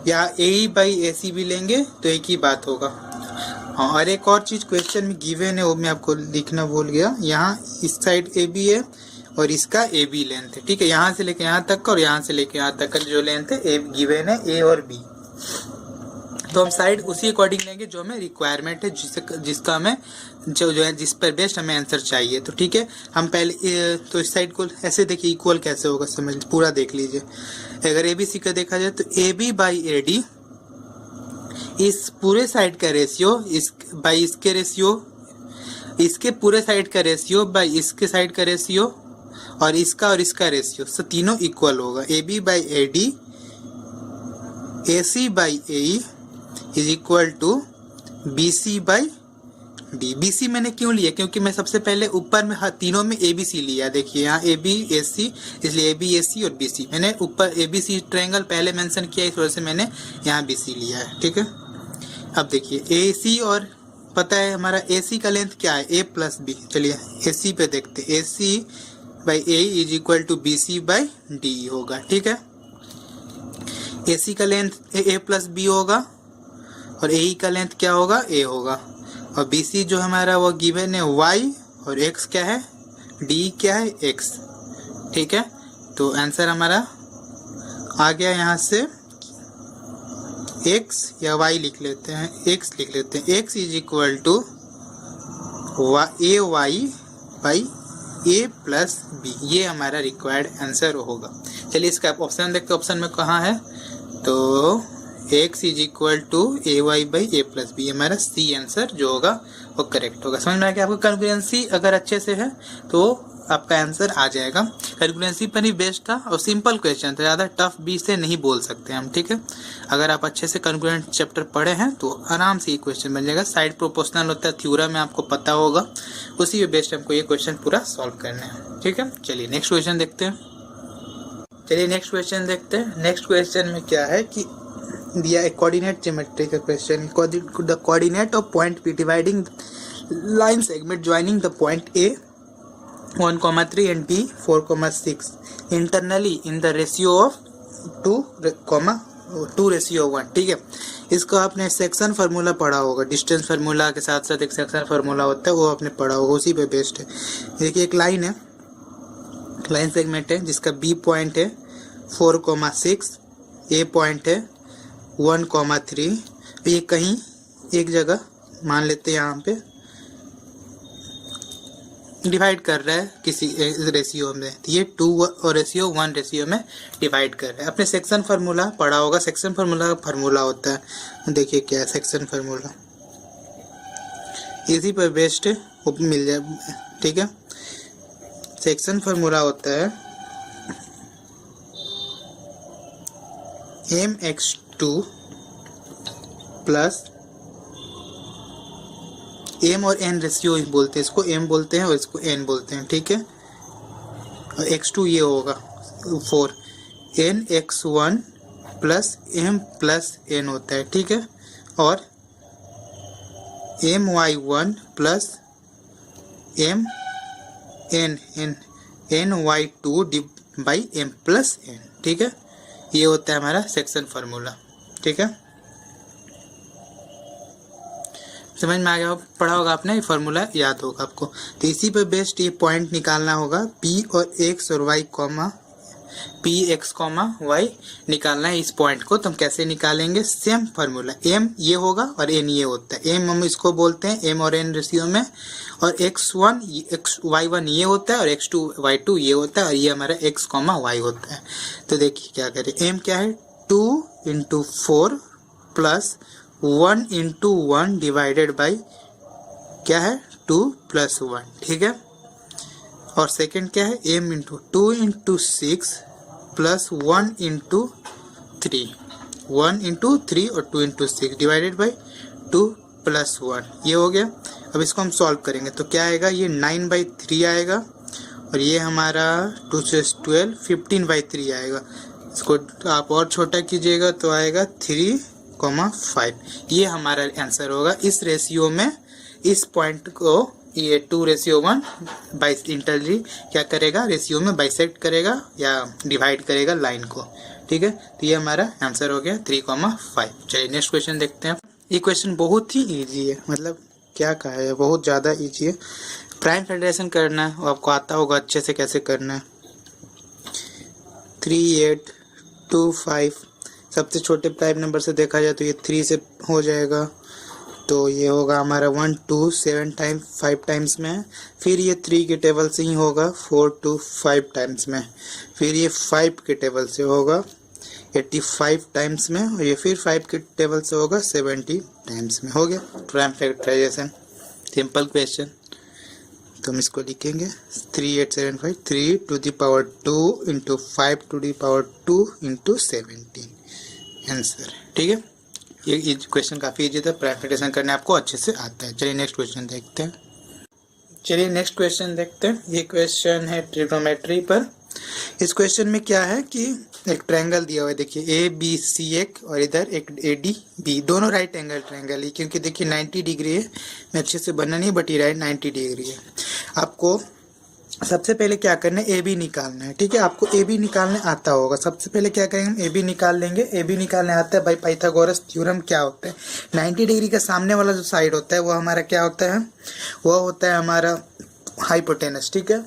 या AE बाई AC भी लेंगे तो एक ही बात होगा। हाँ, और एक और चीज क्वेश्चन में गिवन है, वो मैं आपको लिखना भूल गया, यहाँ इस साइड AB है और इसका AB लेंथ है। ठीक है, यहाँ से लेके यहाँ तक का और यहाँ से लेके यहाँ तक का जो लेंथ है गिवन है A और B, तो हम साइड उसी अकॉर्डिंग लेंगे जो हमें रिक्वायरमेंट है, जिसका हमें जो है जिस पर बेस्ट हमें आंसर चाहिए। तो ठीक है, हम पहले तो इस साइड को ऐसे देखिए इक्वल कैसे होगा, समझ पूरा देख लीजिए। अगर ABC का देखा जाए तो AB बाई AD इस पूरे साइड का रेशियो इस बाई इसके रेशियो, इसके पूरे साइड का रेशियो बाई इसके साइड का रेशियो और इसका रेशियो, तो तीनों इक्वल होगा। A B by A D, A C by A E is equal to B C by D. B C मैंने क्यों लिया, क्योंकि मैं सबसे पहले ऊपर में तीनों में ए बी सी लिया। देखिए यहाँ ए बी ए सी, इसलिए ए बी ए सी और बी सी। मैंने ऊपर ए बी सी ट्रायंगल पहले मेंशन किया, इस वजह से मैंने यहाँ बी सी लिया है। ठीक है, अब देखिए ए सी और पता है हमारा ए सी का लेंथ क्या है, ए प्लस बी। चलिए ए सी पे देखते, A C by A is equal to B C by D होगा। ठीक है, ए सी का लेंथ ए प्लस बी होगा और ए ई का लेंथ क्या होगा, ए होगा। और बी सी जो हमारा वो गिवन है वाई और एक्स क्या है, डी क्या है, एक्स। ठीक है, तो आंसर हमारा आ गया। यहाँ से एक्स या वाई लिख लेते हैं, एक्स लिख लेते हैं। X is equal to A Y by A plus B, ये हमारा रिक्वायर्ड आंसर होगा। चलिए इसका ऑप्शन देखते हैं, ऑप्शन में कहाँ है, तो x is equal to A Y by A plus B, हमारा सी आंसर जो होगा वो करेक्ट होगा। समझ में आया कि आपको कॉन्ग्रुएंसी अगर अच्छे से है तो आपका आंसर आ जाएगा। कॉन्ग्रुएंसी पर ही बेस्ड था और सिंपल क्वेश्चन था, ज़्यादा टफ बी से नहीं बोल सकते हम। ठीक है, अगर आप अच्छे से कॉन्ग्रुएंट चैप्टर पढ़े हैं तो आराम से ये क्वेश्चन बन जाएगा। साइड प्रोपोर्शनल होता है, थ्योरम में आपको पता होगा, उसी पे बेस्ड हमको ये क्वेश्चन पूरा सॉल्व करना है। ठीक है, चलिए नेक्स्ट क्वेश्चन देखते हैं। नेक्स्ट क्वेश्चन में क्या है कि दिया एक कोऑर्डिनेट ज्योमेट्री का question, the coordinate of point P dividing line segment joining the point A 1,3 and B 4,6 internally in the ratio of 2:1। ठीक है, इसको आपने सेक्शन फार्मूला पढ़ा होगा, डिस्टेंस फार्मूला के साथ साथ एक सेक्शन फार्मूला होता है, वो आपने पढ़ा होगा, उसी पे बेस्ड है। देखिए एक लाइन है, लाइन सेगमेंट है जिसका B पॉइंट है 4,6, A पॉइंट है 1,3। ये कहीं एक जगह मान लेते हैं यहाँ पे डिवाइड कर रहा है किसी रेशियो में, तो ये 2 और रेशियो 1 रेशियो में डिवाइड कर रहा है। अपने सेक्शन फार्मूला पढ़ा होगा, सेक्शन फार्मूला फार्मूला होता है, देखिए क्या है सेक्शन फार्मूला, इसी पर बेस्ड वो मिल जाए। ठीक है, सेक्शन फार्मूला होता है mx2 प्लस m और n रेशियो बोलते हैं, इसको m बोलते हैं और इसको n बोलते हैं। ठीक है, और x2 ये होगा 4, n x1 plus m plus n होता है। ठीक है, और my1 plus m ny2 by m plus n। ठीक है, ये होता है हमारा सेक्शन फार्मूला। ठीक है, समझ में आ गया, पढ़ा होगा आपने, ये फार्मूला याद होगा आपको। तो इसी पे बेस्ड ये पॉइंट निकालना होगा, P और X और Y comma P X comma Y निकालना है इस पॉइंट को। तो हम कैसे निकालेंगे, सेम फार्मूला, M ये होगा और N ये होता है। M हम इसको बोलते हैं M और N रेशियो में, और X1 Y1 ये होता है और X2 Y2 ये होता है, और ये हमारा X कॉमा Y होता है। तो देखिए क्या करें, M क्या है 2 × 4 प्लस 1 × 1 डिवाइडेड बाई क्या है 2 + 1। ठीक है, और सेकंड क्या है m × 2 × 6 प्लस 1 × 3, 1 × 3 और 2 × 6 डिवाइडेड बाई 2 + 1, ये हो गया। अब इसको हम सॉल्व करेंगे तो क्या आएगा, ये 9/3 आएगा और ये हमारा 2 × 12 15/3 आएगा। इसको आप और छोटा कीजिएगा तो आएगा 3,5। ये हमारा आंसर होगा। इस रेशियो में इस पॉइंट को ये 2:1 बाई इंटरली क्या करेगा, रेशियो में बाइसेक्ट करेगा या डिवाइड करेगा लाइन को। ठीक है, तो ये हमारा आंसर हो गया 3,5। चलिए नेक्स्ट क्वेश्चन देखते हैं। ये क्वेश्चन बहुत ही इजी है, मतलब क्या कहा है, बहुत ज़्यादा इजी है। प्राइम फेडरेशन करना है, वो आपको आता होगा अच्छे से कैसे करना है। 3, 8, 2, 5, सबसे छोटे प्राइम नंबर से देखा जाए तो ये 3 से हो जाएगा, तो ये होगा हमारा 1, 2, 7 टाइम्स 5 टाइम्स में। फिर ये 3 के टेबल से ही होगा 4 to 5 टाइम्स में। फिर ये 5 के टेबल से होगा 85 टाइम्स में, और ये फिर 5 के टेबल से होगा 70 टाइम्स में। हो गया प्राइम फैक्टराइजेशन, सिंपल क्वेश्चन। तो हम इसको लिखेंगे 3875 3 to the power 2 into 5 to the power 2 into 17 answer. ठीक है, ये क्वेश्चन काफ़ी इजी था, प्राइम फैक्टराइजेशन करने आपको अच्छे से आता है। चलिए नेक्स्ट क्वेश्चन देखते हैं। ये क्वेश्चन है ट्रिग्नोमेट्री पर। इस क्वेश्चन में क्या है कि एक ट्रायंगल दिया हुआ है, देखिए ए बी सी एक, और इधर एक ए डी बी, दोनों राइट एंगल ट्रायंगल है, क्योंकि देखिए 90 डिग्री है, मैं अच्छे से बनना नहीं, बट ये राइट 90 डिग्री है। आपको सबसे पहले क्या करना है, ए बी निकालना है। ठीक है, आपको ए बी निकालने आता होगा। सबसे पहले क्या करेंगे, हम ए बी निकाल लेंगे। ए बी निकालने आता है, भाई पाइथागोरस थ्योरम क्या होता है, 90 डिग्री का सामने वाला जो साइड होता है वो हमारा क्या होता है, वो होता है हमारा हाइपोटेनस। ठीक है,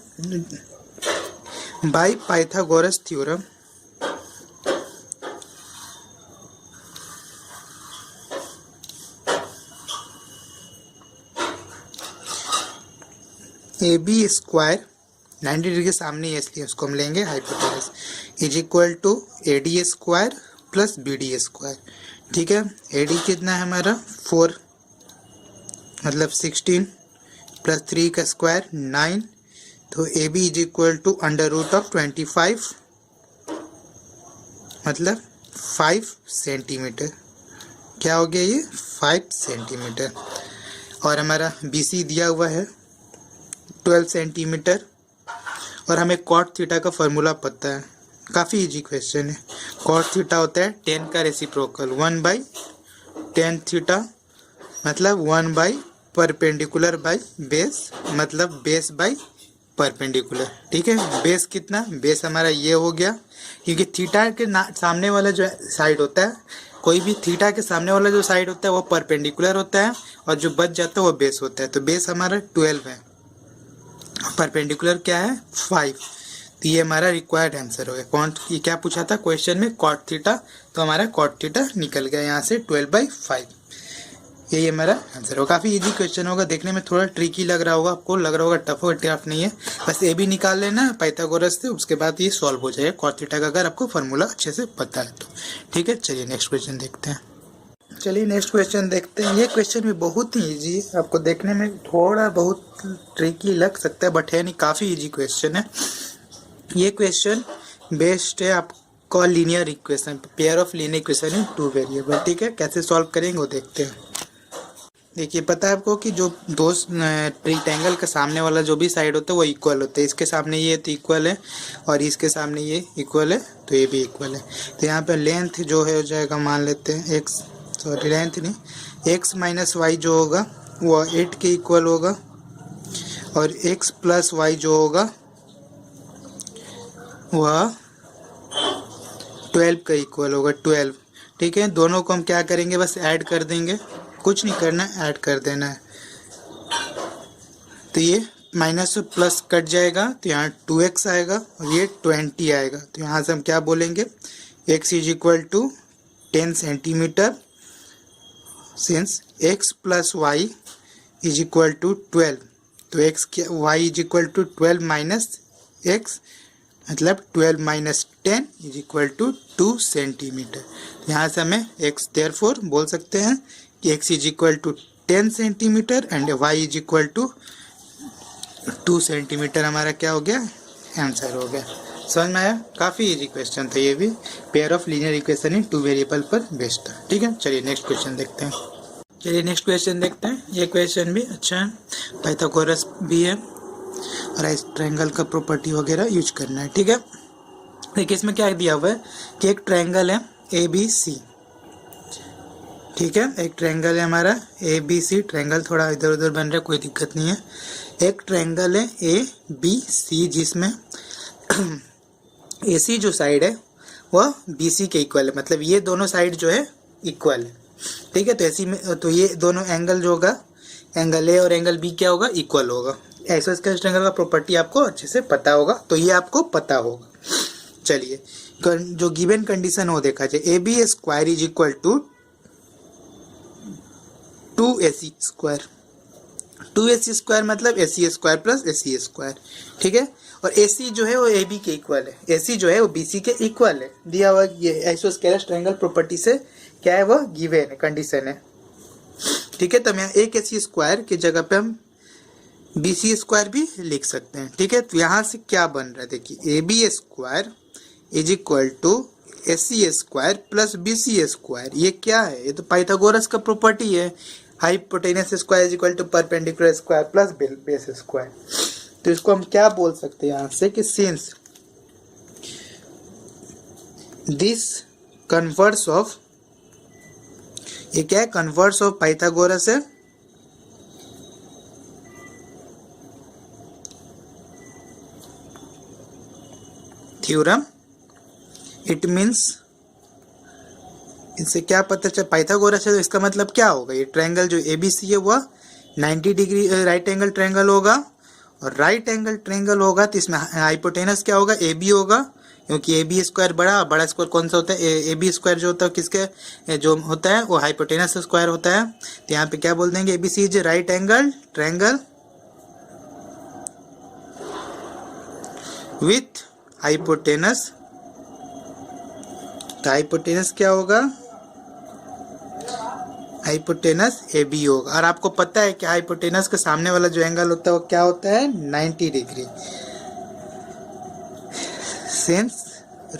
by Pythagoras theorem A B square 90 degree के सामने है, इसलिए उसको हम लेंगे hypotenuse, is equal to A D square plus B D square. ठीक है, ए डी कितना है हमारा 4, मतलब 16 प्लस 3 का स्क्वायर 9, तो A B is equal to under root of 25, मतलब 5 सेंटीमीटर। क्या हो गया ये 5 सेंटीमीटर। और हमारा बी सी दिया हुआ है 12 सेंटीमीटर, और हमें कॉट थीटा का फॉर्मूला पता है, काफ़ी इजी क्वेश्चन है। कॉट थीटा होता है 10 का रेसिप्रोकल 1/10 थीटा, मतलब 1 परपेंडिकुलर बाई बेस, मतलब बेस बाई परपेंडिकुलर। ठीक है, बेस कितना, बेस हमारा ये हो गया, क्योंकि थीटा के सामने वाला जो साइड होता है, कोई भी थीटा के सामने वाला जो साइड होता है वो परपेंडिकुलर होता है, और जो बच जाता है वो बेस होता है। तो बेस हमारा 12 है, परपेंडिकुलर क्या है 5। तो ये हमारा रिक्वायर्ड आंसर हो गया। कौन ये क्या पूछा था क्वेश्चन में, कॉट थीटा, तो हमारा कॉट थीटा निकल गया यहाँ से 12/5। यही हमारा आंसर होगा। काफ़ी इजी क्वेश्चन होगा, देखने में थोड़ा ट्रिकी लग रहा होगा आपको, लग रहा होगा टफ होगा, टफ नहीं है। बस ए भी निकाल लेना पाइथागोरस से, उसके बाद ये सॉल्व हो जाएगा कॉट थीटा का, अगर आपको फार्मूला अच्छे से पता है तो। ठीक है, चलिए नेक्स्ट क्वेश्चन देखते हैं। ये क्वेश्चन भी बहुत ही इजी है, आपको देखने में थोड़ा बहुत ट्रिकी लग सकता है, बट है नहीं, काफ़ी इजी क्वेश्चन है। ये क्वेश्चन बेस्ड है आपका linear equation, pair of linear equation in 2 variable. ठीक है, कैसे सॉल्व करेंगे वो देखते हैं। देखिए, पता है आपको कि जो दो ट्रायंगल का सामने वाला जो भी साइड होता है वो इक्वल होता है। इसके सामने ये तो इक्वल है, और इसके सामने ये इक्वल है, तो ये भी इक्वल है। तो यहाँ पे लेंथ जो है हो जाएगा, मान लेते हैं लेंथ नहीं, x माइनस वाई जो होगा वो 8 के इक्वल होगा, और x प्लस वाई जो होगा वह 12 का इक्वल होगा, 12। ठीक है, दोनों को हम क्या करेंगे, बस ऐड कर देंगे, कुछ नहीं करना है, ऐड कर देना है। तो ये माइनस से प्लस कट जाएगा, तो यहाँ 2x आएगा, और ये 20 आएगा। तो यहाँ से हम क्या बोलेंगे, x is equal to 10 centimetre, since x plus Y is equal to 12। तो y is equal to 12 minus x, मतलब 12 minus 10 is equal to 2 centimetre. यहाँ से हमें x देयरफॉर बोल सकते हैं कि x is equal to 10 centimetre and y is equal to 2 centimetre. हमारा क्या हो गया, आंसर हो गया। समझ में आया, काफ़ी इजी क्वेश्चन था ये भी, pair of linear equation in 2 variable पर बेस्ड था। ठीक है, चलिए नेक्स्ट क्वेश्चन देखते हैं। ये क्वेश्चन भी अच्छा है, पाइथागोरस भी है, और इस ट्रायंगल का प्रॉपर्टी वगैरह यूज करना है। ठीक है, देखिए इसमें क्या दिया हुआ है कि एक ट्रायंगल है ABC। ठीक है, एक ट्रायंगल है हमारा ABC, ट्रायंगल थोड़ा इधर उधर बन रहा है, कोई दिक्कत नहीं है। एक ट्रायंगल है ABC जिसमें AC जो साइड है वह BC के इक्वल है, मतलब ये दोनों साइड जो है इक्वल है। ठीक है, तो ऐसी में तो ये दोनों एंगल जो होगा, एंगल A और एंगल B क्या होगा, इक्वल होगा। आइसोस्केलेस ट्रायंगल का प्रॉपर्टी आपको अच्छे से पता होगा, तो ये आपको पता होगा। चलिए, जो गिवन कंडीशन हो देखा जाए, AB square is equal to 2AC square. 2ac² मतलब ac² प्लस ac², ठीक है। और AC जो है वो AB के इक्वल है, AC जो है वो BC के इक्वल है, दिया हुआ ये आइसोस्केलस ट्रायंगल प्रॉपर्टी से क्या है वो गिवन है, कंडीशन है, ठीक है। तो हम यहाँ एक AC² की जगह पे हम BC² भी लिख सकते हैं, ठीक है। तो यहाँ से क्या बन रहा है देखिए, AB² is equal to AC² plus BC²। ये क्या है, ये तो पाइथागोरस का प्रॉपर्टी है, hypotenuse square is equal to perpendicular square plus base square. तो इसको हम क्या बोल सकते हैं यहाँ से कि सिंस दिस कन्वर्स ऑफ, ये क्या है, कन्वर्स ऑफ पाइथागोरस है थ्योरम, इट मीन्स, इससे क्या पता चला पाइथागोरस है, तो इसका मतलब क्या होगा, ये ट्रायंगल जो ABC है वह 90 डिग्री राइट एंगल ट्रायंगल होगा, और राइट एंगल ट्रायंगल होगा तो इसमें हाइपोटेनस क्या होगा, AB होगा, क्योंकि AB² बड़ा स्क्वायर कौन सा होता है, AB² जो होता है किसके जो होता है वो हाइपोटेनस स्क्वायर होता है। तो यहाँ पे क्या बोल देंगे, ABC is right angle triangle with hypotenuse. तो हाइपोटेनस क्या होगा, हाइपोटेनस AB होगा, और आपको पता है कि हाइपोटेनस के सामने वाला जो एंगल होता है वो क्या होता है, 90 degree. Since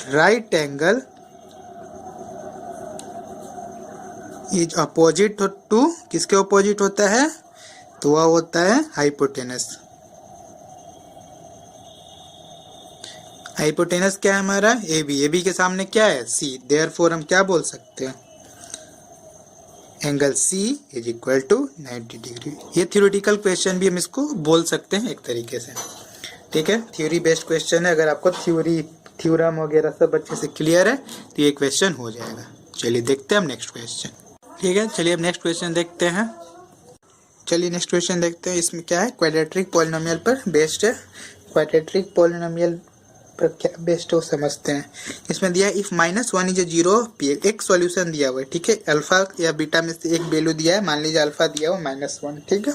right angle is opposite to, किसके अपोजिट होता है, तो वह होता है हाइपोटेनस। हाइपोटेनस क्या है हमारा, AB के सामने क्या है, C, देयरफॉर हम क्या बोल सकते हैं, angle C is equal to 90 degree. ये थ्योरेटिकल क्वेश्चन भी हम इसको बोल सकते हैं एक तरीके से, ठीक है। थ्योरी बेस्ड क्वेश्चन है, अगर आपको थ्योरम वगैरह सब अच्छे से क्लियर है तो ये क्वेश्चन हो जाएगा। चलिए देखते हैं हम नेक्स्ट क्वेश्चन, ठीक है। चलिए अब नेक्स्ट क्वेश्चन देखते हैं। चलिए नेक्स्ट क्वेश्चन देखते हैं, इसमें क्या है, क्वाड्रेटिक पॉलिनोमियल पर बेस्ड है। क्वाड्रेटिक पॉलिनोमियल पर क्या बेस्ट हो समझते हैं। इसमें दिया है इफ -1 इज 0 P, एक सॉल्यूशन दिया हुआ है, ठीक है। अल्फा या बीटा में से एक वैल्यू दिया है, मान लीजिए अल्फा दिया हुआ -1, ठीक है।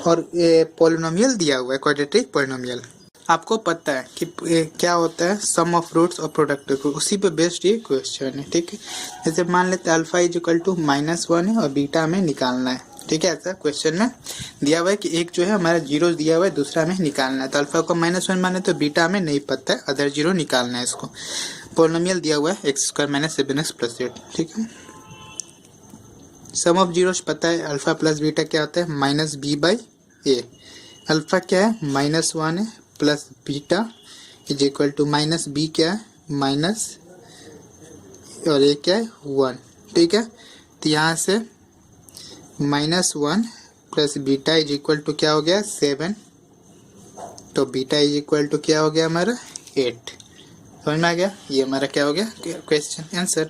और ये पॉलिनोमियल दिया हुआ है क्वाड्रेटिक पॉलिनोमियल। आपको पता है कि क्या होता है, सम ऑफ रूट्स और प्रोडक्ट, उसी पे बेस्ड ये क्वेश्चन है, ठीक है। जैसे मान लेते हैं अल्फा इज इक्वल टू -1 है और बीटा हमें निकालना है, ठीक है। ऐसा क्वेश्चन में दिया हुआ है कि एक जो है हमारा 0 दिया हुआ है, दूसरा हमें निकालना है। तो अल्फा को -1 माने तो बीटा हमें नहीं पता है, अदर 0 निकालना है इसको। पॉलिनोमियल दिया हुआ है x² - 7x + 8, ठीक है। सम ऑफ जीरोस पता है, अल्फा प्लस बीटा क्या होता है, -b/a। अल्फा क्या है, -1 है, plus beta is equal to -b क्या है, माइनस, और ये क्या है 1, ठीक है। तो यहाँ से -1 plus beta is equal to क्या हो गया, 7। तो बीटा इज इक्वल टू क्या हो गया हमारा, 8। समझ में आ गया, ये हमारा क्या हो गया क्वेश्चन आंसर।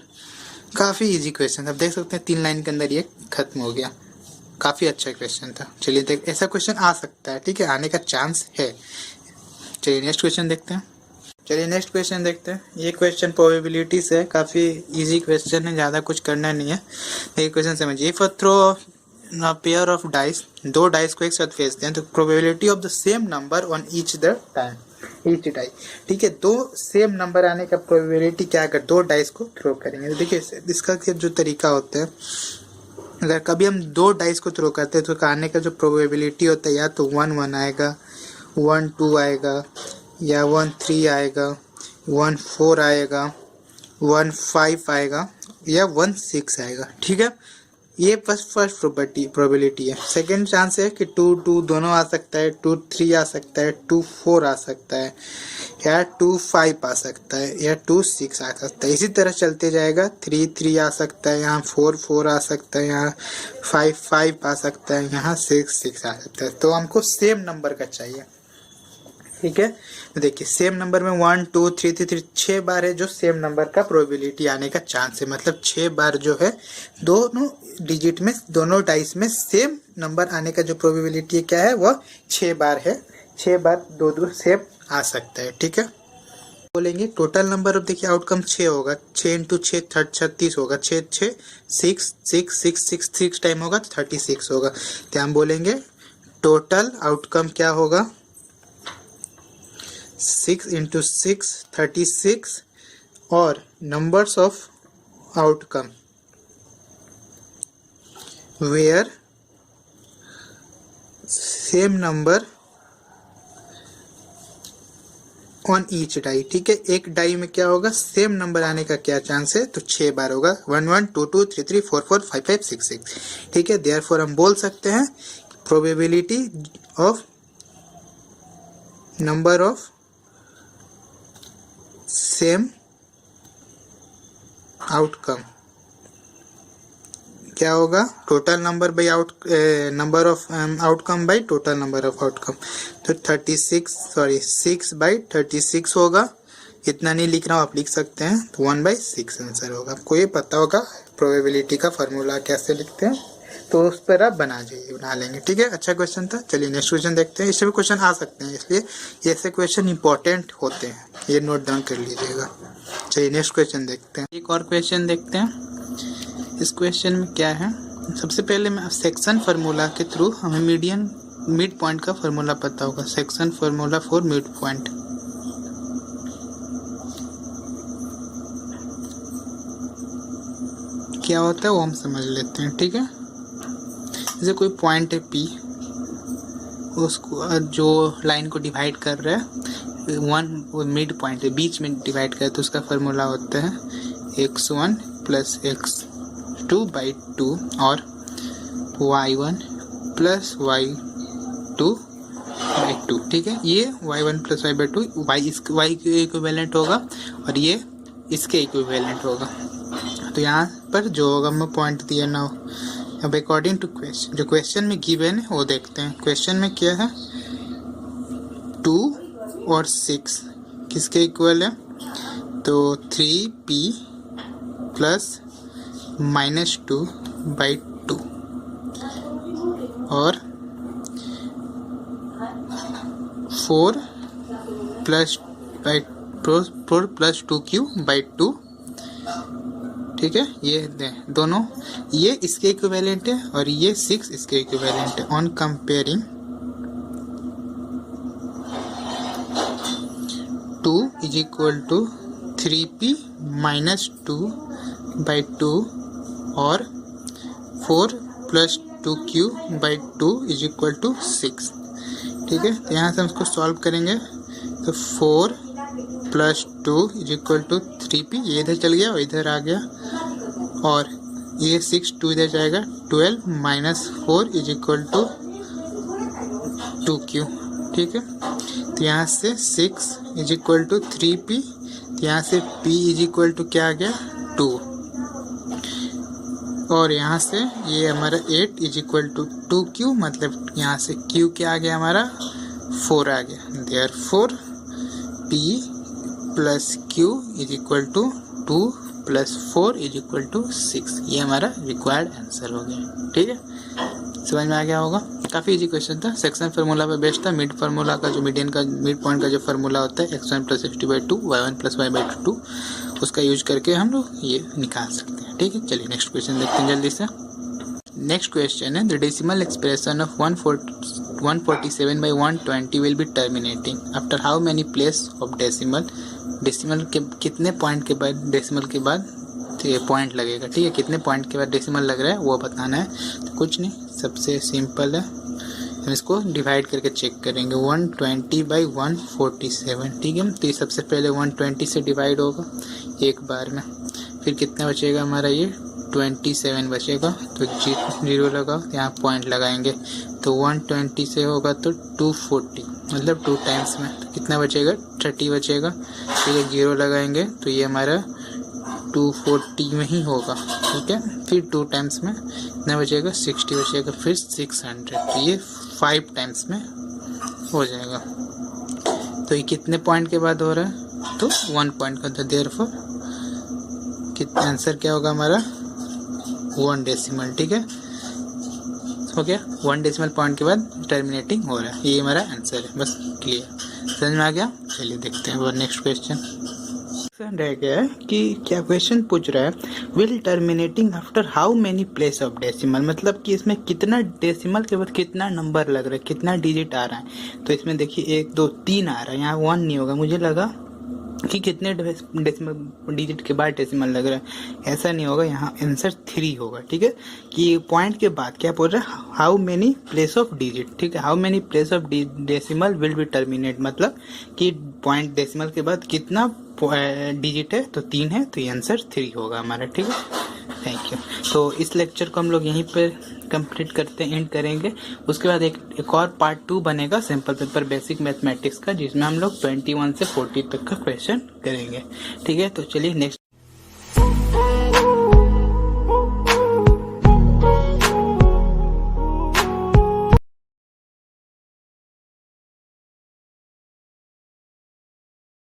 काफ़ी इजी क्वेश्चन, अब देख सकते हैं 3 लाइन के अंदर ये खत्म हो गया। काफ़ी अच्छा क्वेश्चन था। चलिए देख, ऐसा क्वेश्चन आ सकता है, ठीक है, आने का चांस है। चलिए नेक्स्ट क्वेश्चन देखते हैं। चलिए नेक्स्ट क्वेश्चन देखते हैं। ये क्वेश्चन प्रोबेबिलिटी से है, काफ़ी इजी क्वेश्चन है, ज़्यादा कुछ करना नहीं है। ये क्वेश्चन समझिए, if a throw pair of dice, 2 dice को एक साथ फेंकते हैं तो probability of the same number on each the time, each die, ठीक है। 2 सेम नंबर आने का प्रोबेबिलिटी क्या, अगर 2 डाइस को थ्रो करेंगे तो देखिए इसका जो तरीका होता है, अगर कभी हम 2 डाइस को थ्रो करते हैं तो आने का जो प्रोबेबिलिटी होता है, या तो 1-1 आएगा, 1-2 आएगा, या 1-3 आएगा, 1-4 आएगा, 1-5 आएगा, या 1-6 आएगा, ठीक है। ये फर्स्ट प्रोबेबिलिटी है। सेकंड चांस है कि 2-2 दोनों आ सकता है, 2-3 आ सकता है, 2-4 आ सकता है, या 2-5 आ सकता है, या 2-6 आ सकता है। इसी तरह चलते जाएगा, 3-3 आ सकता है, यहाँ 4-4 आ सकता है, यहाँ 5-5 आ सकता है, यहाँ 6-6 आ सकता है। तो हमको सेम नंबर का चाहिए, ठीक है। तो देखिए सेम नंबर में 1 2 3 3 6 बार है जो सेम नंबर का प्रोबेबिलिटी आने का चांस है, मतलब 6 बार जो है दोनों डिजिट में, दोनों डाइस में सेम नंबर आने का जो प्रोबेबिलिटी क्या है वह 6 बार है। 6 बार 2 सेम आ सकता है, ठीक है। बोलेंगे टोटल नंबर ऑफ, देखिए आउटकम 6 होगा, 6 इंटू 6 36 होगा, 6 6 6 6 6 6 6 टाइम होगा तो 36 होगा। तो हम बोलेंगे टोटल आउटकम क्या होगा, 6 इंटू 6 36, और numbers of outcome where same number on each die. ठीक है, एक डाई में क्या होगा, सेम नंबर आने का क्या चांस है, तो 6 बार होगा, 1 1 2 2 3 3 4 4 5 5 6 6। ठीक है, देयरफॉर हम बोल सकते हैं probability of number of same outcome क्या होगा, total number by number of outcome by total number of outcome. तो 6 बाई 36 होगा। इतना नहीं लिख रहा हूँ, आप लिख सकते हैं, तो 1/6 आंसर होगा। आपको ये पता होगा प्रोबेबिलिटी का फार्मूला कैसे लिखते हैं, तो उस पर आप बना लेंगे। ठीक है, अच्छा क्वेश्चन था। चलिए नेक्स्ट क्वेश्चन देखते हैं। इससे भी क्वेश्चन आ सकते हैं, इसलिए ऐसे क्वेश्चन इंपॉर्टेंट होते हैं, ये नोट डाउन कर लीजिएगा। चलिए नेक्स्ट क्वेश्चन देखते हैं। एक और क्वेश्चन देखते हैं। इस क्वेश्चन में क्या है, सबसे पहले मैं सेक्शन फार्मूला के थ्रू हमें मिड पॉइंट का फार्मूला पता होगा। Section formula for mid point, क्या होता है वो हम समझ लेते हैं। ठीक है, जैसे कोई पॉइंट है P, उसको जो लाइन को डिवाइड कर रहा है, वो मिड पॉइंट है, बीच में डिवाइड करे, तो उसका फार्मूला होता है x1 प्लस x2/2 और y1 प्लस y2/2। ठीक है, ये y1 प्लस y/2 y के इक्विवेलेंट होगा और ये इसके इक्विवेलेंट होगा। तो यहाँ पर जो होगा मैं पॉइंट दिया ना हो। अब अकॉर्डिंग टू क्वेश्चन, जो क्वेश्चन में गिवन है वो देखते हैं। क्वेश्चन में क्या है, 2 और 6 किसके इक्वल है, तो 3p प्लस -2/2 और 4 प्लस 2q/2। ठीक है, ये दोनों, ये इसके इक्विवेलेंट है और ये 6 इसके इक्विवेलेंट है। ऑन कंपेयरिंग 2 = 3p - 2/2 और 4 प्लस 2q/2 = 6। ठीक है, तो यहाँ से हम इसको सॉल्व करेंगे। तो 4 प्लस 2 = 3p, ये इधर चल गया और इधर आ गया, और ये 6 2 इधर जाएगा, 12 - 4 = 2q। ठीक है, तो यहाँ से 6 = 3p, तो यहाँ से p = क्या आ गया, 2, और यहाँ से ये हमारा 8 = 2q, मतलब यहाँ से q क्या आ गया, हमारा 4 आ गया। Therefore p plus q = 2 plus 4 = 6। ये हमारा रिक्वायर्ड आंसर हो गया। ठीक है, समझ में आ गया होगा। काफ़ी इजी क्वेश्चन था, सेक्शन फार्मूला पे बेस्ड था। मिड फार्मूला का जो मिड पॉइंट का जो फार्मूला होता है x1 plus x2/2 y1 plus y/2, उसका यूज करके हम लोग ये निकाल सकते हैं। ठीक है, चलिए नेक्स्ट क्वेश्चन देखते हैं जल्दी से। नेक्स्ट क्वेश्चन है, the decimal expression of 147/120 will be terminating after how many place of decimal. Decimal के कितने पॉइंट के बाद, डेसिमल के बाद पॉइंट लगेगा। ठीक है, कितने पॉइंट के बाद डेसिमल लग रहा है वो बताना है। तो कुछ नहीं, सबसे सिंपल है, हम इसको डिवाइड करके चेक करेंगे। 120/147। ठीक है, तो ये सबसे पहले 120 से डिवाइड होगा एक बार में, फिर कितना बचेगा हमारा, ये 27 बचेगा। तो 0 लगाओ, यहाँ पॉइंट लगाएंगे, तो 120 से होगा तो 240, मतलब 2 टाइम्स में, तो कितना बचेगा, 30 बचेगा। फिर 0 लगाएंगे तो ये हमारा 240 में ही होगा। ठीक है, फिर 2 टाइम्स में कितना बचेगा, 60 बचेगा, फिर 600, तो ये 5 टाइम्स में हो जाएगा। तो ये कितने पॉइंट के बाद हो रहा है, तो 1 पॉइंट का। तो देयरफॉर कितना आंसर क्या होगा हमारा, 1 डेसिमल। ठीक है, हो गया, 1 डेसिमल पॉइंट के बाद टर्मिनेटिंग हो रहा है, ये हमारा आंसर है। बस क्लियर, समझ में आ गया। चलिए देखते हैं वो नेक्स्ट क्वेश्चन। रह गया है कि क्या क्वेश्चन पूछ रहा है, will terminating after how many place of decimal, मतलब कि इसमें कितना डेसिमल के बाद कितना नंबर लग रहा है, कितना डिजिट आ रहा है। तो इसमें देखिए 1 2 3 आ रहा है, यहाँ 1 नहीं होगा। मुझे लगा कि कितने डेसिमल डिजिट के बाद डेसिमल लग रहा है, ऐसा नहीं होगा, यहाँ आंसर 3 होगा। ठीक है, कि पॉइंट के बाद क्या बोल रहा है, how many place of digit. ठीक है, how many place of decimal will be terminate, मतलब कि पॉइंट डेसिमल के बाद कितना डिजिट है, तो 3 है, तो ये आंसर 3 होगा हमारा। ठीक है, थैंक यू। तो इस लेक्चर को हम लोग यहीं पर कंप्लीट करते एंड करेंगे। उसके बाद एक और पार्ट 2 बनेगा सिंपल पेपर बेसिक मैथमेटिक्स का, जिसमें हम लोग 21 से 40 तक का क्वेश्चन करेंगे। ठीक है, तो चलिए नेक्स्ट